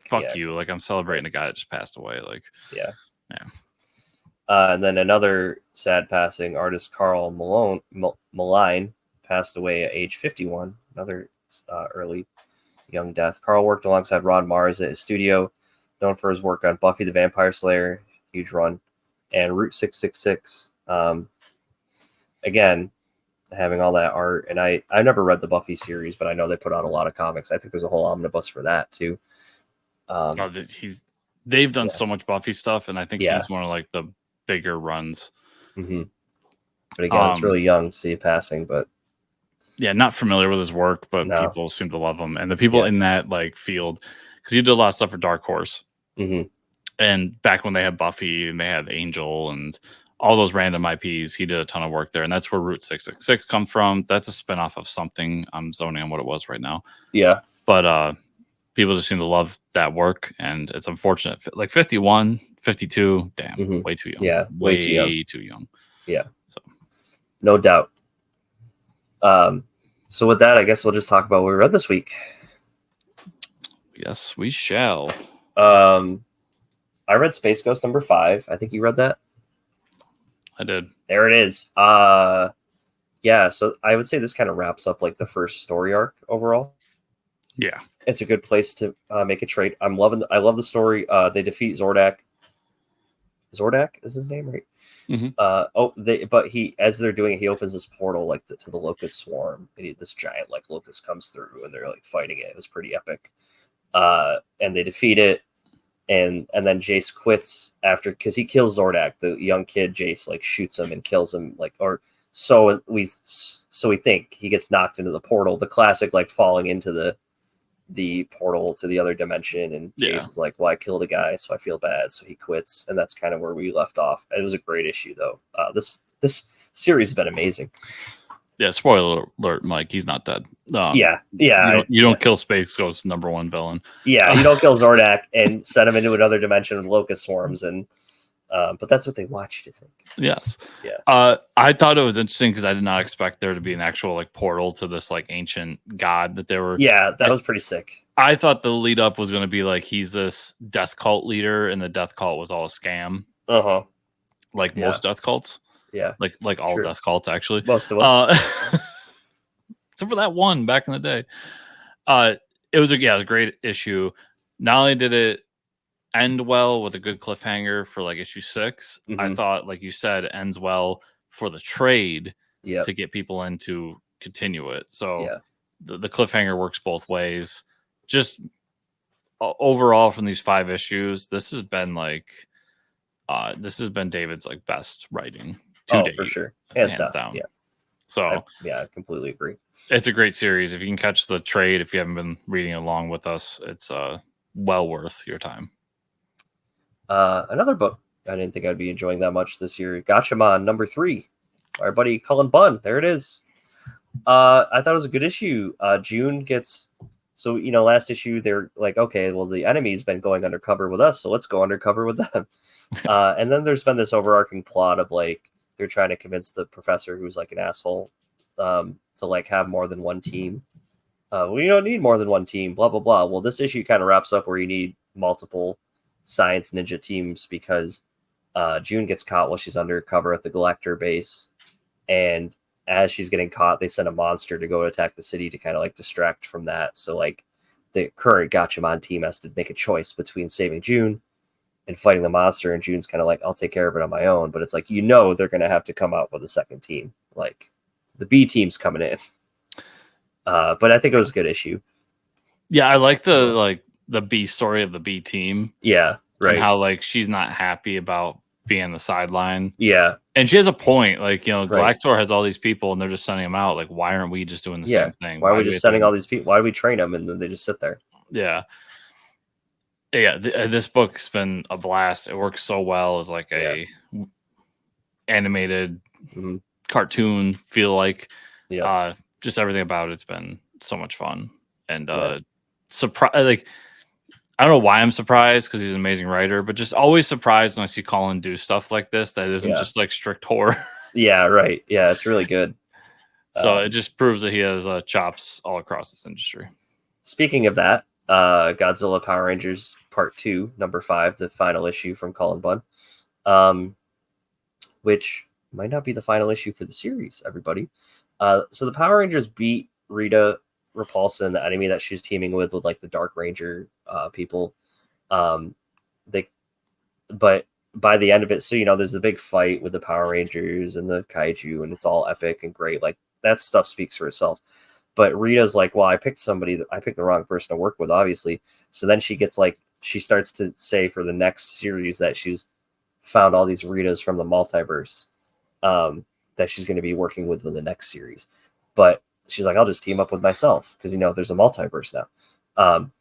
fuck you. Like, I'm celebrating a guy that just passed away. Like, yeah. And then another sad passing, artist Carl Maline passed away at age 51. Another early young death. Carl worked alongside Ron Mars at his studio, known for his work on Buffy the Vampire Slayer, huge run, and Route 666. Again, having all that art, and I never read the Buffy series, but I know they put out a lot of comics. I think there's a whole omnibus for that too. They've done so much Buffy stuff, and I think he's one of like the bigger runs. But again, it's really young to see passing, but yeah, not familiar with his work, but people seem to love him, and the people in that like field, because he did a lot of stuff for Dark Horse, and back when they had Buffy and they had Angel and all those random IPs, he did a ton of work there, and that's where Route 666 come from. That's a spinoff of something. I'm zoning on what it was right now. Yeah, but people just seem to love that work, and it's unfortunate. Like 51, 52, damn, way too young. Yeah, way too young. Yeah, so no doubt. So with that, I guess we'll just talk about what we read this week. Yes, we shall. I read Space Ghost number 5. I think you read that. I did. There it is. Yeah, so I would say this kind of wraps up like the first story arc overall. Yeah, it's a good place to make a trade. I love the story. They defeat Zordak. Zordak is his name, right? Mm-hmm. But as they're doing it, he opens this portal like to the Locust Swarm, and this giant like locust comes through, and they're like fighting it. It was pretty epic. And they defeat it, and then Jace quits after because he kills Zordak. The young kid Jace like shoots him and kills him, like so we think he gets knocked into the portal. The classic like falling into the portal to the other dimension, and Jace is like, well, I killed a guy, so I feel bad, so he quits, and that's kind of where we left off. It was a great issue though. This series has been amazing. Yeah, spoiler alert, Mike, he's not dead. Yeah you don't kill Space Ghost's #1 villain. Yeah, you don't kill Zordak and send him into another dimension with locust swarms, and but that's what they want you to think. Yes. Yeah. I thought it was interesting because I did not expect there to be an actual like portal to this like ancient god that they were. Yeah, that was pretty sick. I thought the lead up was going to be like he's this death cult leader, and the death cult was all a scam. Like most death cults. Yeah. Like all death cults actually. Most of them. Except for that one back in the day. It was a great issue. Not only did it end well with a good cliffhanger for like issue 6, I thought, like you said, ends well for the trade to get people in to continue it. So the cliffhanger works both ways. Just overall from these 5 issues, this has been David's like best writing to date, for sure, hands down. Yeah. So I completely agree. It's a great series. If you can catch the trade, if you haven't been reading along with us, it's well worth your time. Another book I didn't think I'd be enjoying that much this year, Gatchaman number 3. Our buddy Cullen Bunn. There it is. I thought it was a good issue. June gets last issue they're like, okay, well the enemy's been going undercover with us, so let's go undercover with them. And then there's been this overarching plot of like they're trying to convince the professor, who's like an asshole, to like have more than one team. We don't need more than one team, blah blah blah. Well, this issue kind of wraps up where you need multiple science ninja teams because June gets caught while she's undercover at the Galactor base, and as she's getting caught, they send a monster to go attack the city to kind of like distract from that. So like the current Gatchaman team has to make a choice between saving June and fighting the monster, and June's kind of like, I'll take care of it on my own. But it's like, they're going to have to come out with a second team. Like the B team's coming in. But I think it was a good issue. Yeah, I like the B story of the B team. Yeah, right. And how like she's not happy about being on the sideline. Yeah. And she has a point. Like, Galactor has all these people and they're just sending them out. Like, why aren't we just doing the same thing? Why are we just sending all these people? Why do we train them and then they just sit there? Yeah. Yeah. This book's been a blast. It works so well as like a animated cartoon feel like. Yeah. Just everything about it's been so much fun. And surprise, I don't know why I'm surprised because he's an amazing writer, but just always surprised when I see Colin do stuff like this that isn't just like strict horror. Yeah, right. Yeah, it's really good. So it just proves that he has chops all across this industry. Speaking of that, Godzilla Power Rangers Part 2, number 5, the final issue from Colin Bunn, which might not be the final issue for the series, everybody. So the Power Rangers beat Rita Repulsa, the enemy that she's teaming with like the Dark Ranger people. But by the end of it, so there's a big fight with the Power Rangers and the kaiju, and it's all epic and great. Like that stuff speaks for itself. But Rita's like, well, I picked the wrong person to work with, obviously. So then she starts to say for the next series that she's found all these Ritas from the multiverse that she's going to be working with in the next series. But she's like, I'll just team up with myself because there's a multiverse now.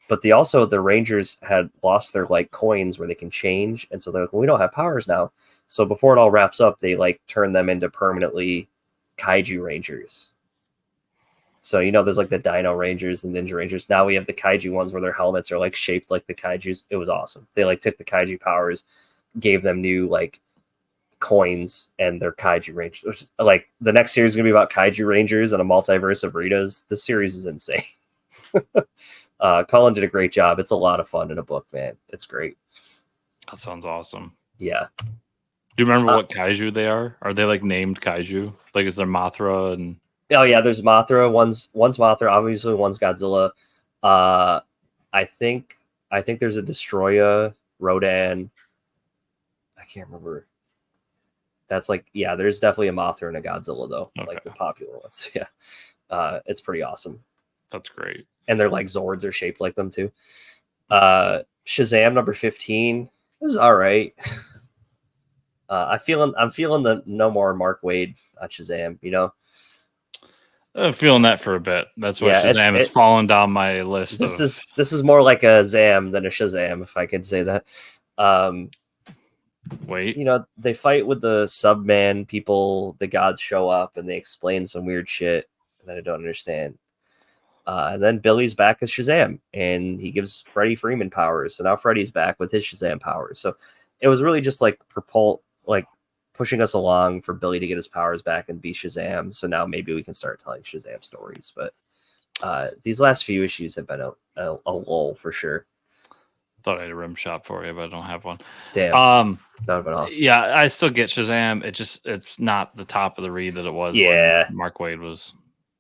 But the Rangers had lost their like coins where they can change, and so they're like, well, we don't have powers now. So before it all wraps up, they like turn them into permanently kaiju Rangers. So there's like the Dino Rangers and Ninja Rangers. Now we have the kaiju ones where their helmets are like shaped like the kaijus. It was awesome. They like took the kaiju powers, gave them new like coins and they're kaiju rangers. Like the next series is gonna be about kaiju rangers and a multiverse of Ritas. The series is insane. Colin did a great job. It's a lot of fun in a book, man. It's great. That sounds awesome. Yeah. Do you remember what kaiju they are? Are they like named kaiju? Like is there Mothra and? Oh yeah, there's Mothra. One's Mothra. Obviously, one's Godzilla. I think there's a Destroyer, Rodan. I can't remember. That's like, yeah, there's definitely a Mothra and a Godzilla though, like the popular ones. Yeah, it's pretty awesome. That's great. And their like Zords are shaped like them too. Shazam number 15 is all right. I'm feeling the no more Mark Waid on Shazam. You know, I'm feeling that for a bit. That's why Shazam has fallen down my list. This is more like a Zam than a Shazam, if I could say that. Wait, you know, they fight with the Subman people. The gods show up and they explain some weird shit that I don't understand. And then Billy's back as Shazam, and he gives Freddie Freeman powers. So now Freddie's back with his Shazam powers. So it was really just like pushing us along for Billy to get his powers back and be Shazam. So now maybe we can start telling Shazam stories. But these last few issues have been a lull for sure. Thought I had a rim shot for you, but I don't have one. Damn. That would have been awesome. Yeah, I still get Shazam. It's not the top of the read that it was when Mark Waid was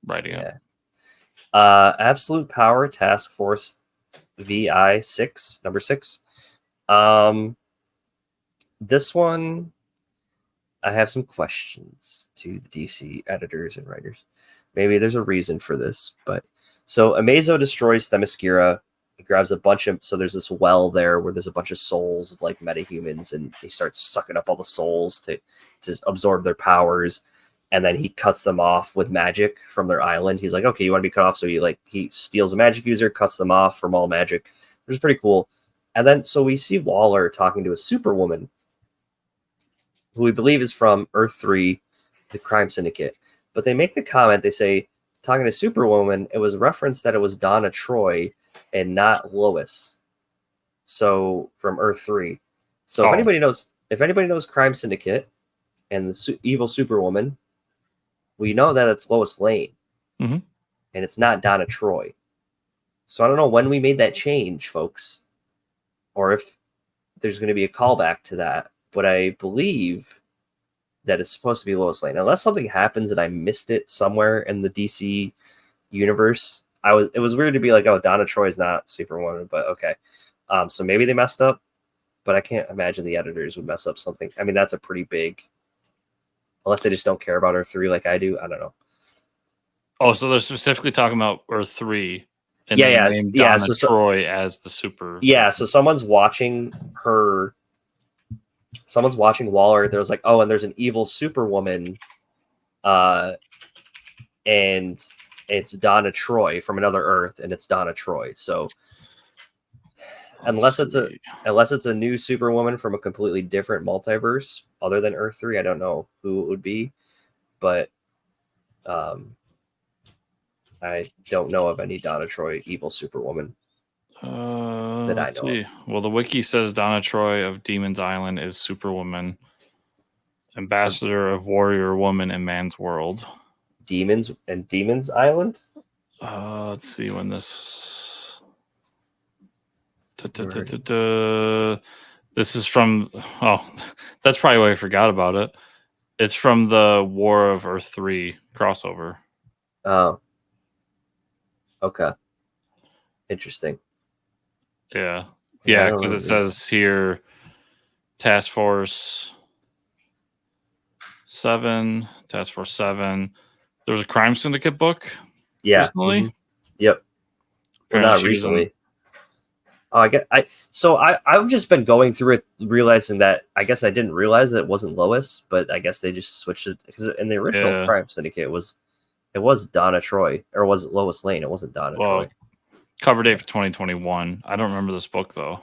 writing it. Absolute Power Task Force VI 6, number 6. This one, I have some questions to the DC editors and writers. Maybe there's a reason for this, but so Amazo destroys Themyscira. He grabs a bunch of, so there's this well there where there's a bunch of souls of like metahumans, and he starts sucking up all the souls to absorb their powers. And then he cuts them off with magic from their island. He's like, okay, you want to be cut off? So he steals a magic user, cuts them off from all magic, which is pretty cool. And then, so we see Waller talking to a superwoman who we believe is from Earth 3, the crime syndicate. But they make the comment, they say, talking to Superwoman, it was referenced that it was Donna Troy and not Lois. So from Earth 3. So if anybody knows Crime Syndicate and the evil Superwoman, we know that it's Lois Lane. Mm-hmm. And it's not Donna Troy. So I don't know when we made that change, folks, or if there's going to be a callback to that. But I believe that it's supposed to be Lois Lane. Unless something happens and I missed it somewhere in the DC universe. It was weird to be like, oh, Donna Troy's not Superwoman, but okay. So maybe they messed up, but I can't imagine the editors would mess up something. I mean, that's a pretty big, unless they just don't care about Earth 3 like I do. I don't know. Oh, so they're specifically talking about Earth 3. And named Donna Troy as the super. Yeah, so someone's watching Waller. There's like, oh, and there's an evil Superwoman, and it's Donna Troy from another Earth, and it's Donna Troy. So unless it's a new Superwoman from a completely different multiverse other than Earth 3, I don't know who it would be, but I don't know of any Donna Troy evil Superwoman that I know of. Well, the wiki says Donna Troy of Demon's Island is Superwoman, ambassador of Warrior Woman in Man's World. Demon's Island? Let's see when this. This is from. Oh, that's probably why I forgot about it. It's from the War of Earth 3 crossover. Oh. Okay. Interesting. Yeah, because it says here, Task Force 7. There was a Crime Syndicate book. Yeah. Recently. Mm-hmm. Yep. Well, not recently. I've just been going through it, realizing that I guess I didn't realize that it wasn't Lois, but I guess they just switched it because in the original Crime Syndicate it was Donna Troy, or was it Lois Lane? It wasn't Donna Troy. Cover date for 2021. I don't remember this book though.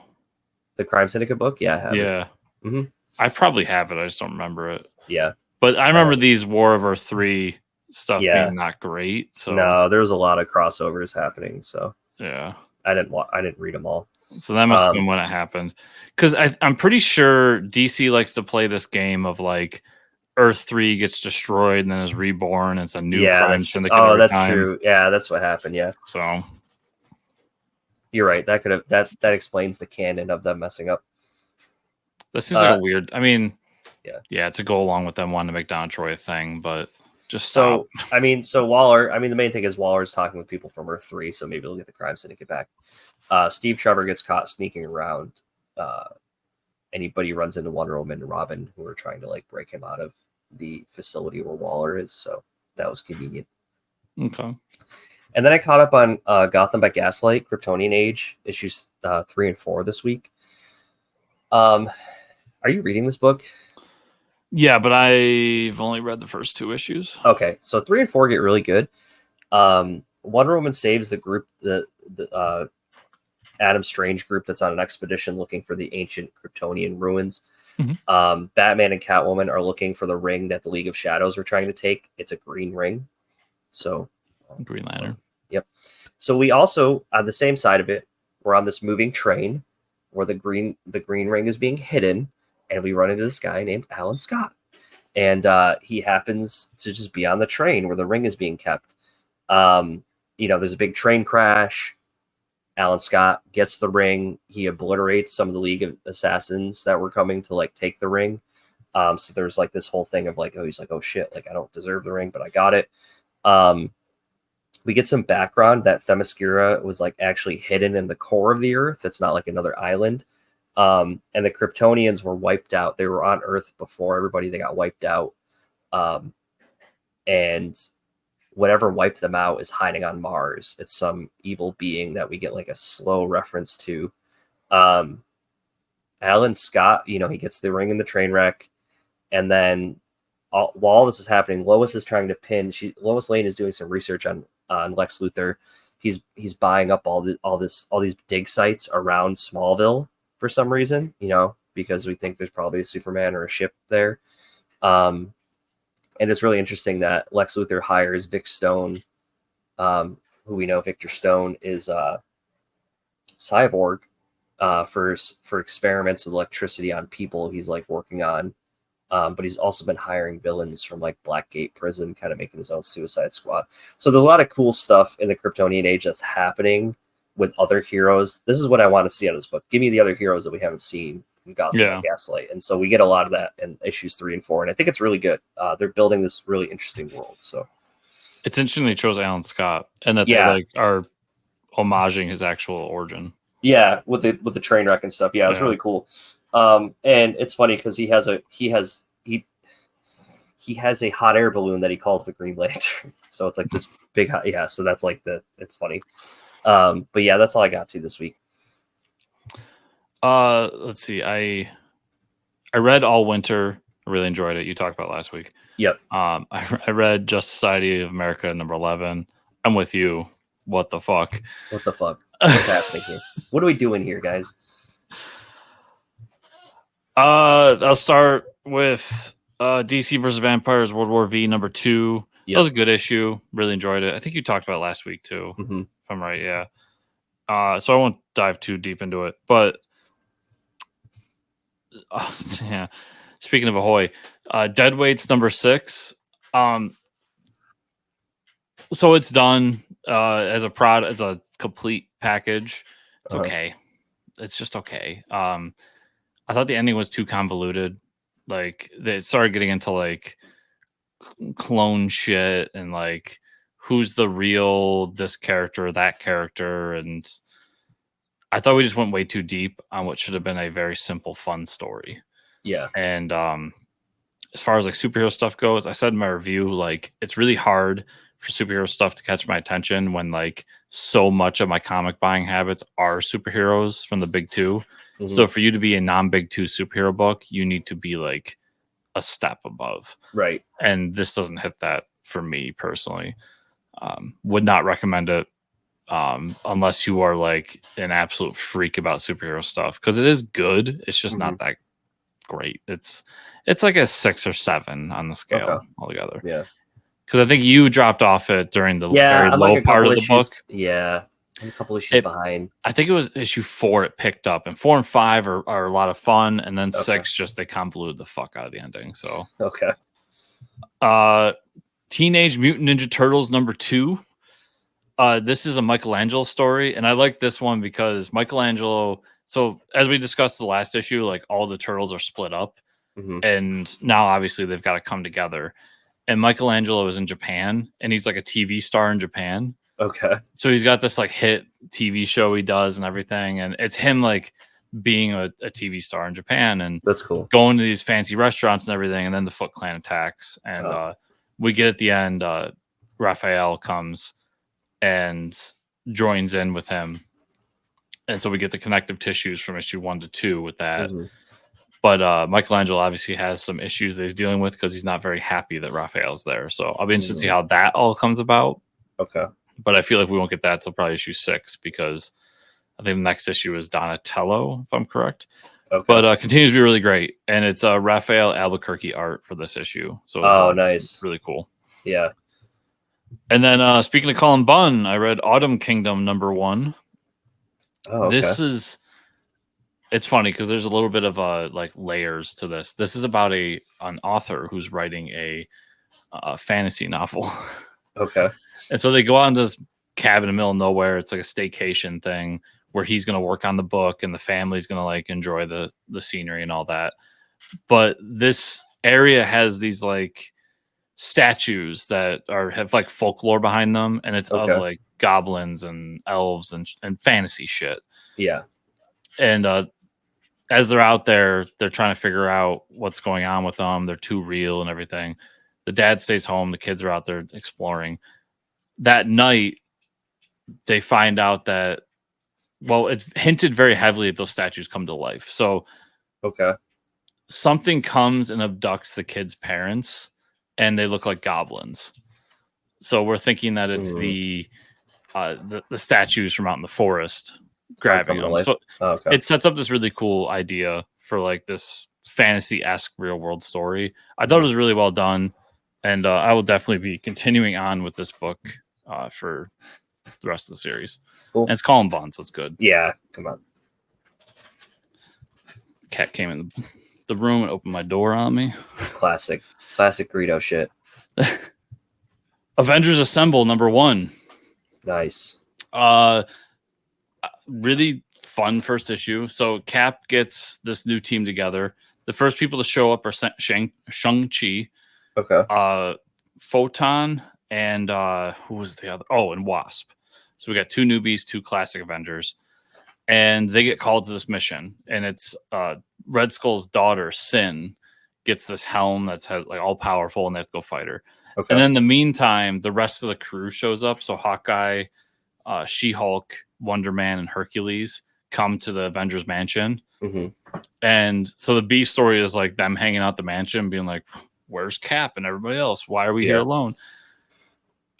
The Crime Syndicate book? Yeah, I have it. Mm-hmm. I probably have it. I just don't remember it. Yeah. But I remember these War of Earth 3 stuff being not great. So no, there was a lot of crossovers happening. So yeah, I didn't read them all. So that must have been when it happened. Because I'm pretty sure DC likes to play this game of like Earth 3 gets destroyed and then is reborn. It's a new crime syndicate every time. True. Yeah, that's what happened. Yeah. So you're right. That could have that explains the canon of them messing up. This seems like a weird. I mean, yeah, to go along with them wanting to make Donna Troy a thing, but just stop. So I mean, so Waller. I mean, the main thing is Waller's talking with people from Earth 3, so maybe they'll get the crime syndicate back. Steve Trevor gets caught sneaking around. Anybody runs into Wonder Woman and Robin, who are trying to like break him out of the facility where Waller is. So that was convenient. Okay. And then I caught up on Gotham by Gaslight, Kryptonian Age, issues 3 and 4 this week. Are you reading this book? Yeah, but I've only read the first 2 issues. Okay, so 3 and 4 get really good. Wonder Woman saves the group, the Adam Strange group that's on an expedition looking for the ancient Kryptonian ruins. Mm-hmm. Batman and Catwoman are looking for the ring that the League of Shadows are trying to take. It's a green ring. So Green Lantern. Yep. So we also, on the same side of it, we're on this moving train where the green ring is being hidden, and we run into this guy named Alan Scott. And he happens to just be on the train where the ring is being kept. There's a big train crash. Alan Scott gets the ring. He obliterates some of the League of Assassins that were coming to like take the ring. So there's like this whole thing of like, he's like, oh shit, like I don't deserve the ring, but I got it. We get some background that Themyscira was like actually hidden in the core of the Earth. It's not like another island. And the Kryptonians were wiped out. They were on Earth before everybody. They got wiped out. And whatever wiped them out is hiding on Mars. It's some evil being that we get like a slow reference to. Alan Scott, he gets the ring in the train wreck. And then while all this is happening, Lois is trying to pin. Lois Lane is doing some research on Lex Luthor. He's buying up all these dig sites around Smallville for some reason, because we think there's probably a Superman or a ship there. And it's really interesting that Lex Luthor hires Vic Stone, who we know Victor Stone is Cyborg, for experiments with electricity on people he's like working on. But he's also been hiring villains from like Blackgate Prison, kind of making his own Suicide Squad. So there's a lot of cool stuff in the Kryptonian Age that's happening with other heroes. This is what I want to see out of this book. Give me the other heroes that we haven't seen. We got Gaslight, and so we get a lot of that in issues 3 and 4, and I think it's really good. They're building this really interesting world. So it's interesting they chose Alan Scott, and that they like are homaging his actual origin. Yeah, with the train wreck and stuff. Yeah, it's really cool. And it's funny because he has a hot air balloon that he calls the Green Lantern. So it's like this big hot, so that's like it's funny. But yeah, that's all I got to this week. Let's see. I read All Winter. I really enjoyed it. You talked about last week. Yep. I read Just Society of America number 11. I'm with you. What the fuck? What the fuck? What's happening here? What are we doing here, guys? I'll start with DC versus Vampires World War V number 2. Yep. That was a good issue. Really enjoyed it. I think you talked about it last week too. Mm-hmm. If I'm right, yeah. So I won't dive too deep into it, but yeah. Speaking of Ahoy, Deadweights number 6. So it's done as a complete package. It's okay. It's just okay. I thought the ending was too convoluted. Like they started getting into like clone shit and like who's the real this character, that character, and I thought we just went way too deep on what should have been a very simple, fun story. Yeah. And as far as like superhero stuff goes, I said in my review, like it's really hard for superhero stuff to catch my attention when like so much of my comic buying habits are superheroes from the big 2. Mm-hmm. So for you to be a non-big 2 superhero book, you need to be like a step above. Right. And this doesn't hit that for me personally. Would not recommend it unless you are like an absolute freak about superhero stuff, because it is good. It's just not that great. It's like a 6 or 7 on the scale altogether. Yeah. Because I think you dropped off it during the very low part of the book. Yeah. I'm a couple issues behind. I think it was issue 4 it picked up, and 4 and 5 are a lot of fun, and then 6 just they convoluted the fuck out of the ending. So okay. Teenage Mutant Ninja Turtles #2. This is a Michelangelo story, and I like this one because Michelangelo. So as we discussed the last issue, like all the turtles are split up, and now obviously they've got to come together. And Michelangelo is in Japan, and he's like a TV star in Japan. Okay. So he's got this like hit TV show he does and everything, and it's him like being a TV star in Japan, and that's cool. Going to these fancy restaurants and everything, and then the Foot Clan attacks, and we get at the end, Raphael comes and joins in with him, and so we get the connective tissues from issue 1 to 2 with that. But Michelangelo obviously has some issues that he's dealing with because he's not very happy that Raphael's there. So I'll be interested to see how that all comes about. Okay. But I feel like we won't get that till probably issue 6 because I think the next issue is Donatello, if I'm correct. Okay. But continues to be really great. And it's Raphael Albuquerque art for this issue. So nice. Really cool. Yeah. And then speaking of Colin Bunn, I read Autumn Kingdom #1. Oh, okay. This is... It's funny because there's a little bit of like layers to this. This is about an author who's writing a fantasy novel. Okay. And so they go out into this cabin in the middle of nowhere. It's like a staycation thing where he's going to work on the book and the family's going to like enjoy the scenery and all that. But this area has these like statues that have like folklore behind them, and it's of like goblins and elves and fantasy shit. Yeah. And as they're out there, they're trying to figure out what's going on with them. They're too real and everything. The dad stays home. The kids are out there exploring. That night, they find out that, well, it's hinted very heavily that those statues come to life. So something comes and abducts the kids' parents, and they look like goblins. So we're thinking that it's the statues from out in the forest grabbing them. So it sets up this really cool idea for like this fantasy-esque real world story. I thought it was really well done, and I will definitely be continuing on with this book for the rest of the series. Cool. And it's Colin Bunn, so it's good. Yeah, come on. Cat came in the room and opened my door on me. Classic Greedo shit. Avengers Assemble #1. Nice. Really fun first issue. So Cap gets this new team together. The first people to show up are Shang-Chi, Photon, and who was the other? Oh, and Wasp. So we got 2 newbies, 2 classic Avengers, and they get called to this mission. And it's Red Skull's daughter, Sin, gets this helm that's like all powerful, and they have to go fight her. And then in the meantime, the rest of the crew shows up. So Hawkeye, She-Hulk, Wonder Man, and Hercules come to the Avengers mansion. And so the B story is like them hanging out the mansion, being like, where's Cap and everybody else? Why are we here alone?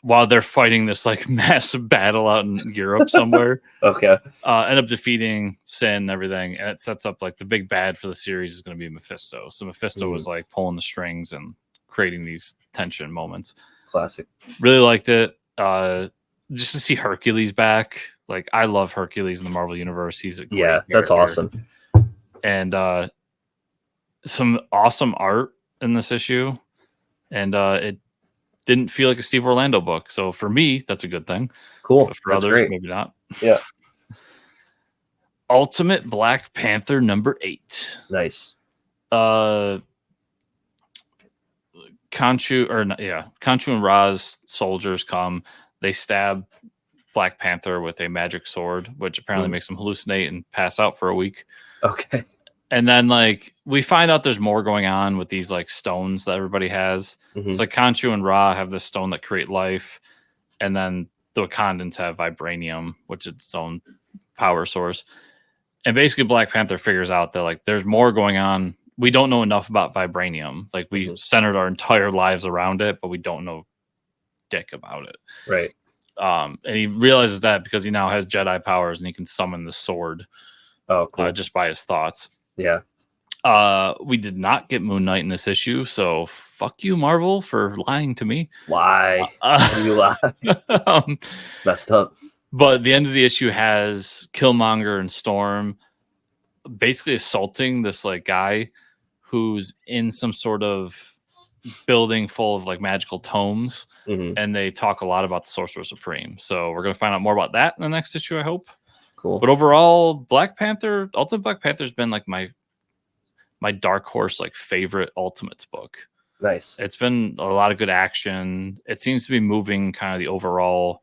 While they're fighting this like massive battle out in Europe somewhere. End up defeating Sin and everything. And it sets up like the big bad for the series is going to be Mephisto. So Mephisto was like pulling the strings and creating these tension moments. Classic. Really liked it. Just to see Hercules back. Like, I love Hercules in the Marvel Universe. He's a great that's awesome. And some awesome art in this issue. And it didn't feel like a Steve Orlando book. So for me, that's a good thing. Cool. But for others, great. Maybe not. Yeah. Ultimate Black Panther #8. Nice. Khonshu and Ra's soldiers come. They stab Black Panther with a magic sword, which apparently makes him hallucinate and pass out for a week. Okay. And then like we find out there's more going on with these like stones that everybody has. It's like Khonshu and Ra have this stone that create life, and then the Wakandans have vibranium, which is its own power source. And basically Black Panther figures out that like there's more going on. We don't know enough about vibranium. Like we centered our entire lives around it, but we don't know dick about it. Right. And he realizes that because he now has Jedi powers and he can summon the sword. Oh, cool. Just by his thoughts. Yeah. We did not get Moon Knight in this issue, so fuck you, Marvel, for lying to me. Why? You lie? Messed up. But the end of the issue has Killmonger and Storm basically assaulting this like guy who's in some sort of building full of like magical tomes, and they talk a lot about the Sorcerer Supreme. So we're gonna find out more about that in the next issue, I hope. Cool. But overall, Ultimate Black Panther's been like my dark horse like favorite Ultimates book. Nice. It's been a lot of good action. It seems to be moving kind of the overall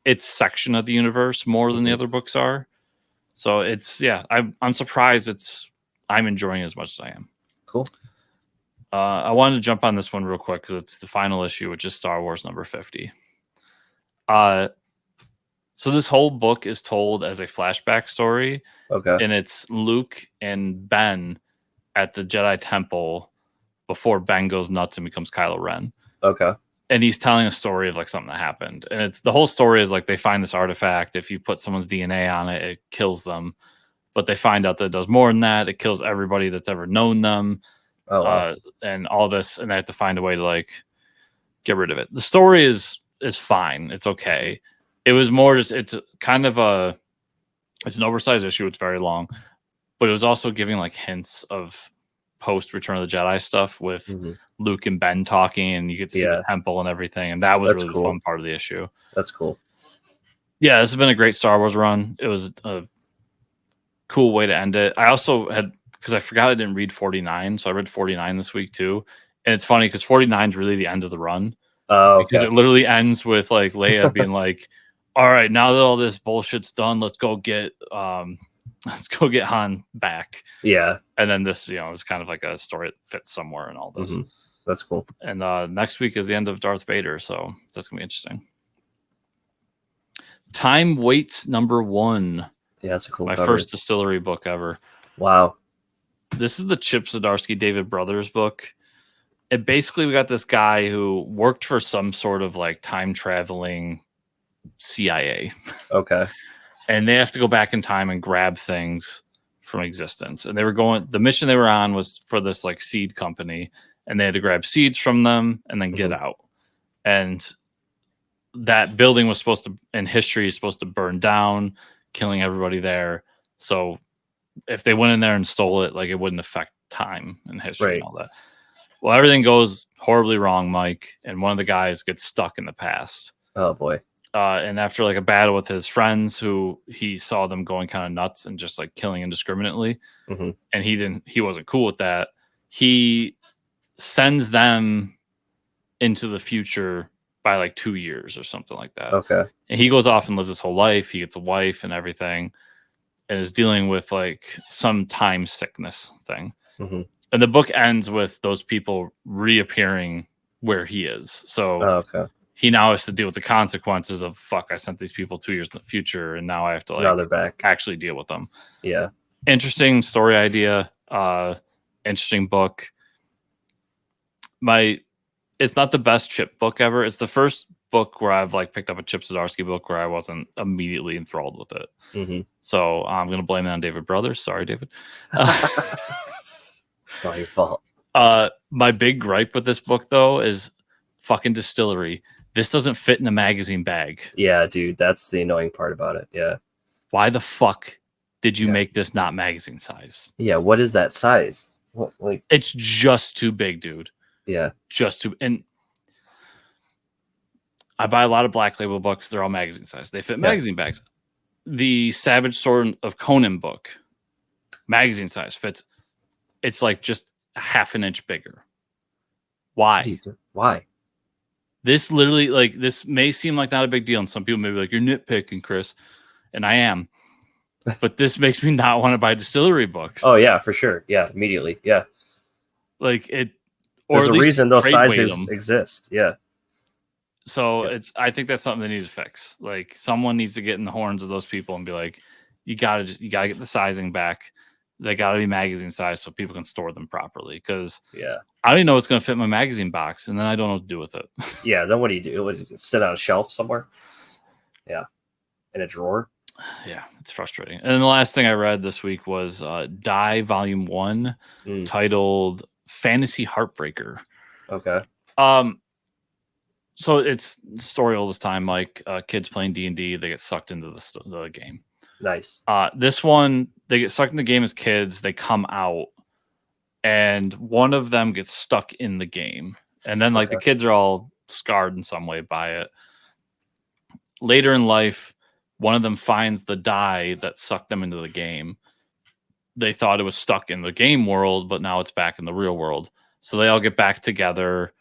its section of the universe more than the other books are. So it's I'm surprised I'm enjoying it as much as I am. Cool. I wanted to jump on this one real quick because it's the final issue, which is Star Wars number 50. So this whole book is told as a flashback story. Okay. And it's Luke and Ben at the Jedi Temple before Ben goes nuts and becomes Kylo Ren. Okay. And he's telling a story of like something that happened. And it's the whole story is like they find this artifact. If you put someone's DNA on it, it kills them. But they find out that it does more than that. It kills everybody that's ever known them. Oh, wow. And all this, and they have to find a way to like get rid of it. The story is fine. It's okay. It was more just it's kind of it's an oversized issue. It's very long, but it was also giving like hints of post Return of the Jedi stuff with Luke and Ben talking, and you could see the temple and everything, and that was really cool. The fun part of the issue. That's cool. Yeah, this has been a great Star Wars run. It was a cool way to end it. I also had, because I forgot I didn't read 49, so I read 49 this week too. And it's funny because 49 is really the end of the run. Oh, okay. Because it literally ends with like Leia being like, all right, now that all this bullshit's done, let's go get Han back. Yeah. And then this, is kind of like a story that fits somewhere in all this. That's cool. And next week is the end of Darth Vader, so that's gonna be interesting. Timesliders number 1. Yeah, that's a cool My cover. first distillery book ever. Wow. This is the Chip Zdarsky David Brothers book. And basically we got this guy who worked for some sort of like time traveling CIA. Okay. And they have to go back in time and grab things from existence. And the mission they were on was for this like seed company, and they had to grab seeds from them and then get out. And that building was in history, is supposed to burn down, killing everybody there. So if they went in there and stole it, like it wouldn't affect time and history and all that. Well, everything goes horribly wrong, Mike, and one of the guys gets stuck in the past. Oh boy. And after like a battle with his friends, who he saw them going kind of nuts and just like killing indiscriminately, and he wasn't cool with that. He sends them into the future by like 2 years or something like that. Okay. And he goes off and lives his whole life. He gets a wife and everything, and is dealing with like some time sickness thing. And the book ends with those people reappearing where he is. So he now has to deal with the consequences of I sent these people 2 years in the future, and now I have to now they're back. Actually deal with them. Yeah. Interesting story idea. Interesting book. It's not the best Chip book ever. It's the first book where I've like picked up a Chip Zdarsky book where I wasn't immediately enthralled with it. So I'm gonna blame it on David Brothers. Sorry, David. Not your fault. My big gripe with this book though is fucking distillery. This doesn't fit in a magazine bag. Yeah, dude, that's the annoying part about it. Yeah. Why the fuck did you make this not magazine size? Yeah, what is that size? What, like, it's just too big, dude. Yeah. Just too, and I buy a lot of Black Label books. They're all magazine size. They fit magazine bags. The Savage Sword of Conan book, magazine size, fits. It's like just half an inch bigger. Why? Why? This literally, like, this may seem like not a big deal, and some people may be like, "You're nitpicking, Chris," and I am. But this makes me not want to buy distillery books. Oh yeah, for sure. Yeah, immediately. Yeah. Like it. Or there's a reason those sizes exist. Yeah. So I think that's something they need to fix. Like someone needs to get in the horns of those people and be like, you gotta get the sizing back. They gotta be magazine size so people can store them properly. Because I don't even know what's gonna fit in my magazine box, and then I don't know what to do with it. Yeah, then what do you do? It sit on a shelf somewhere. Yeah. In a drawer. Yeah, it's frustrating. And then the last thing I read this week was Die Volume 1, titled Fantasy Heartbreaker. Okay. So it's story all this time, like kids playing D&D, they get sucked into the game. Nice. This one, they get sucked in the game as kids, they come out, and one of them gets stuck in the game. And then like the kids are all scarred in some way by it. Later in life, one of them finds the die that sucked them into the game. They thought it was stuck in the game world, but now it's back in the real world. So they all get back together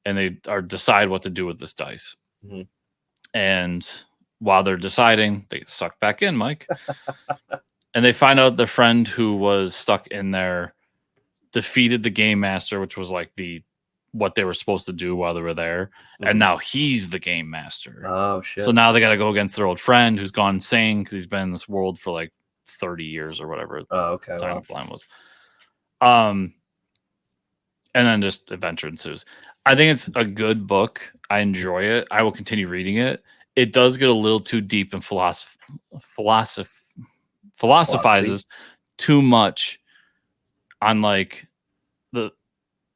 and they decide what to do with this dice. Mm-hmm. And while they're deciding, they get sucked back in, Mike. And they find out their friend who was stuck in there defeated the game master, which was like what they were supposed to do while they were there. Mm-hmm. And now he's the game master. Oh, shit. So now they got to go against their old friend who's gone insane because he's been in this world for like 30 years or whatever. Oh, okay. Timeline was. And then just adventure ensues. I think it's a good book. I enjoy it. I will continue reading it. It does get a little too deep and philosophizes too much on like the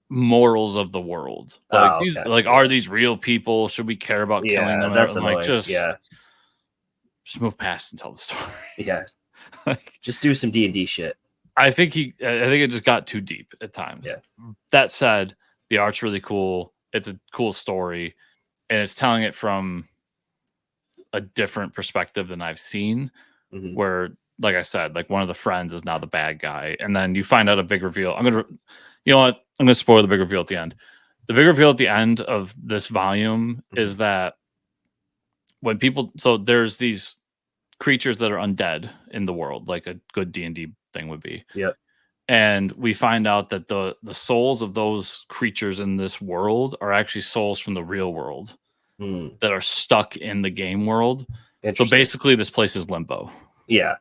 morals of the world. Like, are these real people? Should we care about killing them? That's like just move past and tell the story. Yeah, just do some D&D shit. I think it just got too deep at times. Yeah. That said, the art's really cool. It's a cool story, and it's telling it from a different perspective than I've seen. Mm-hmm. Where, like I said, like one of the friends is now the bad guy, and then you find out a big reveal. You know what? I'm gonna spoil the big reveal at the end. The big reveal at the end of this volume is that when there's these creatures that are undead in the world, like a good D&D thing would be. Yep. And we find out that the souls of those creatures in this world are actually souls from the real world that are stuck in the game world. So basically, this place is limbo. Yeah.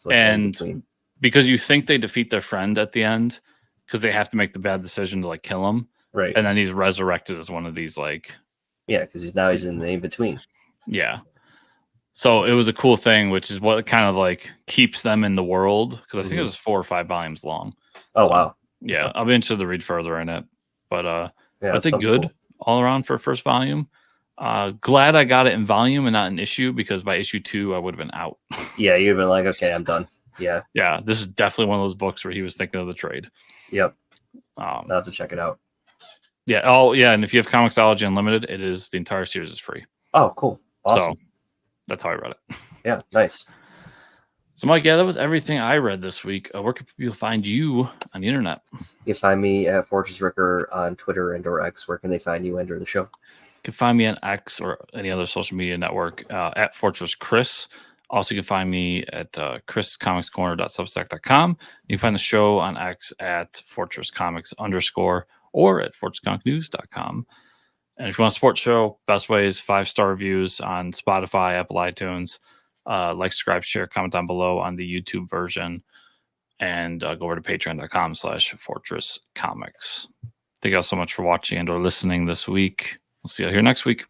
Like, and because you think they defeat their friend at the end, because they have to make the bad decision to like kill him, right? And then he's resurrected as one of these like, because he's in the in between. Yeah. So it was a cool thing, which is what kind of like keeps them in the world, because I think it was 4 or 5 volumes long. Oh, wow. Yeah, I'll be interested to read further in it. But I think good cool. all around for a first volume. Glad I got it in volume and not an issue, because by issue 2 I would have been out. Yeah, you'd have been like, okay, I'm done. Yeah. Yeah, this is definitely one of those books where he was thinking of the trade. Yep. I'll have to check it out. Yeah. Oh, yeah. And if you have Comixology Unlimited, the entire series is free. Oh, cool. Awesome. So that's how I read it. Yeah, nice. So, Mike, that was everything I read this week. Where can people find you on the internet? You can find me at Fortress Ricker on Twitter and/or X. Where can they find you and/or the show? You can find me on X or any other social media network at Fortress Chris. Also, you can find me at chriscomicscorner.substack.com. You can find the show on X at fortresscomics_ or at fortresscomicnews.com. And if you want a sports show, best way is 5-star reviews on Spotify, Apple, iTunes. Like, subscribe, share, comment down below on the YouTube version. And go over to patreon.com/fortresscomics. Thank you all so much for watching and or listening this week. We'll see you here next week.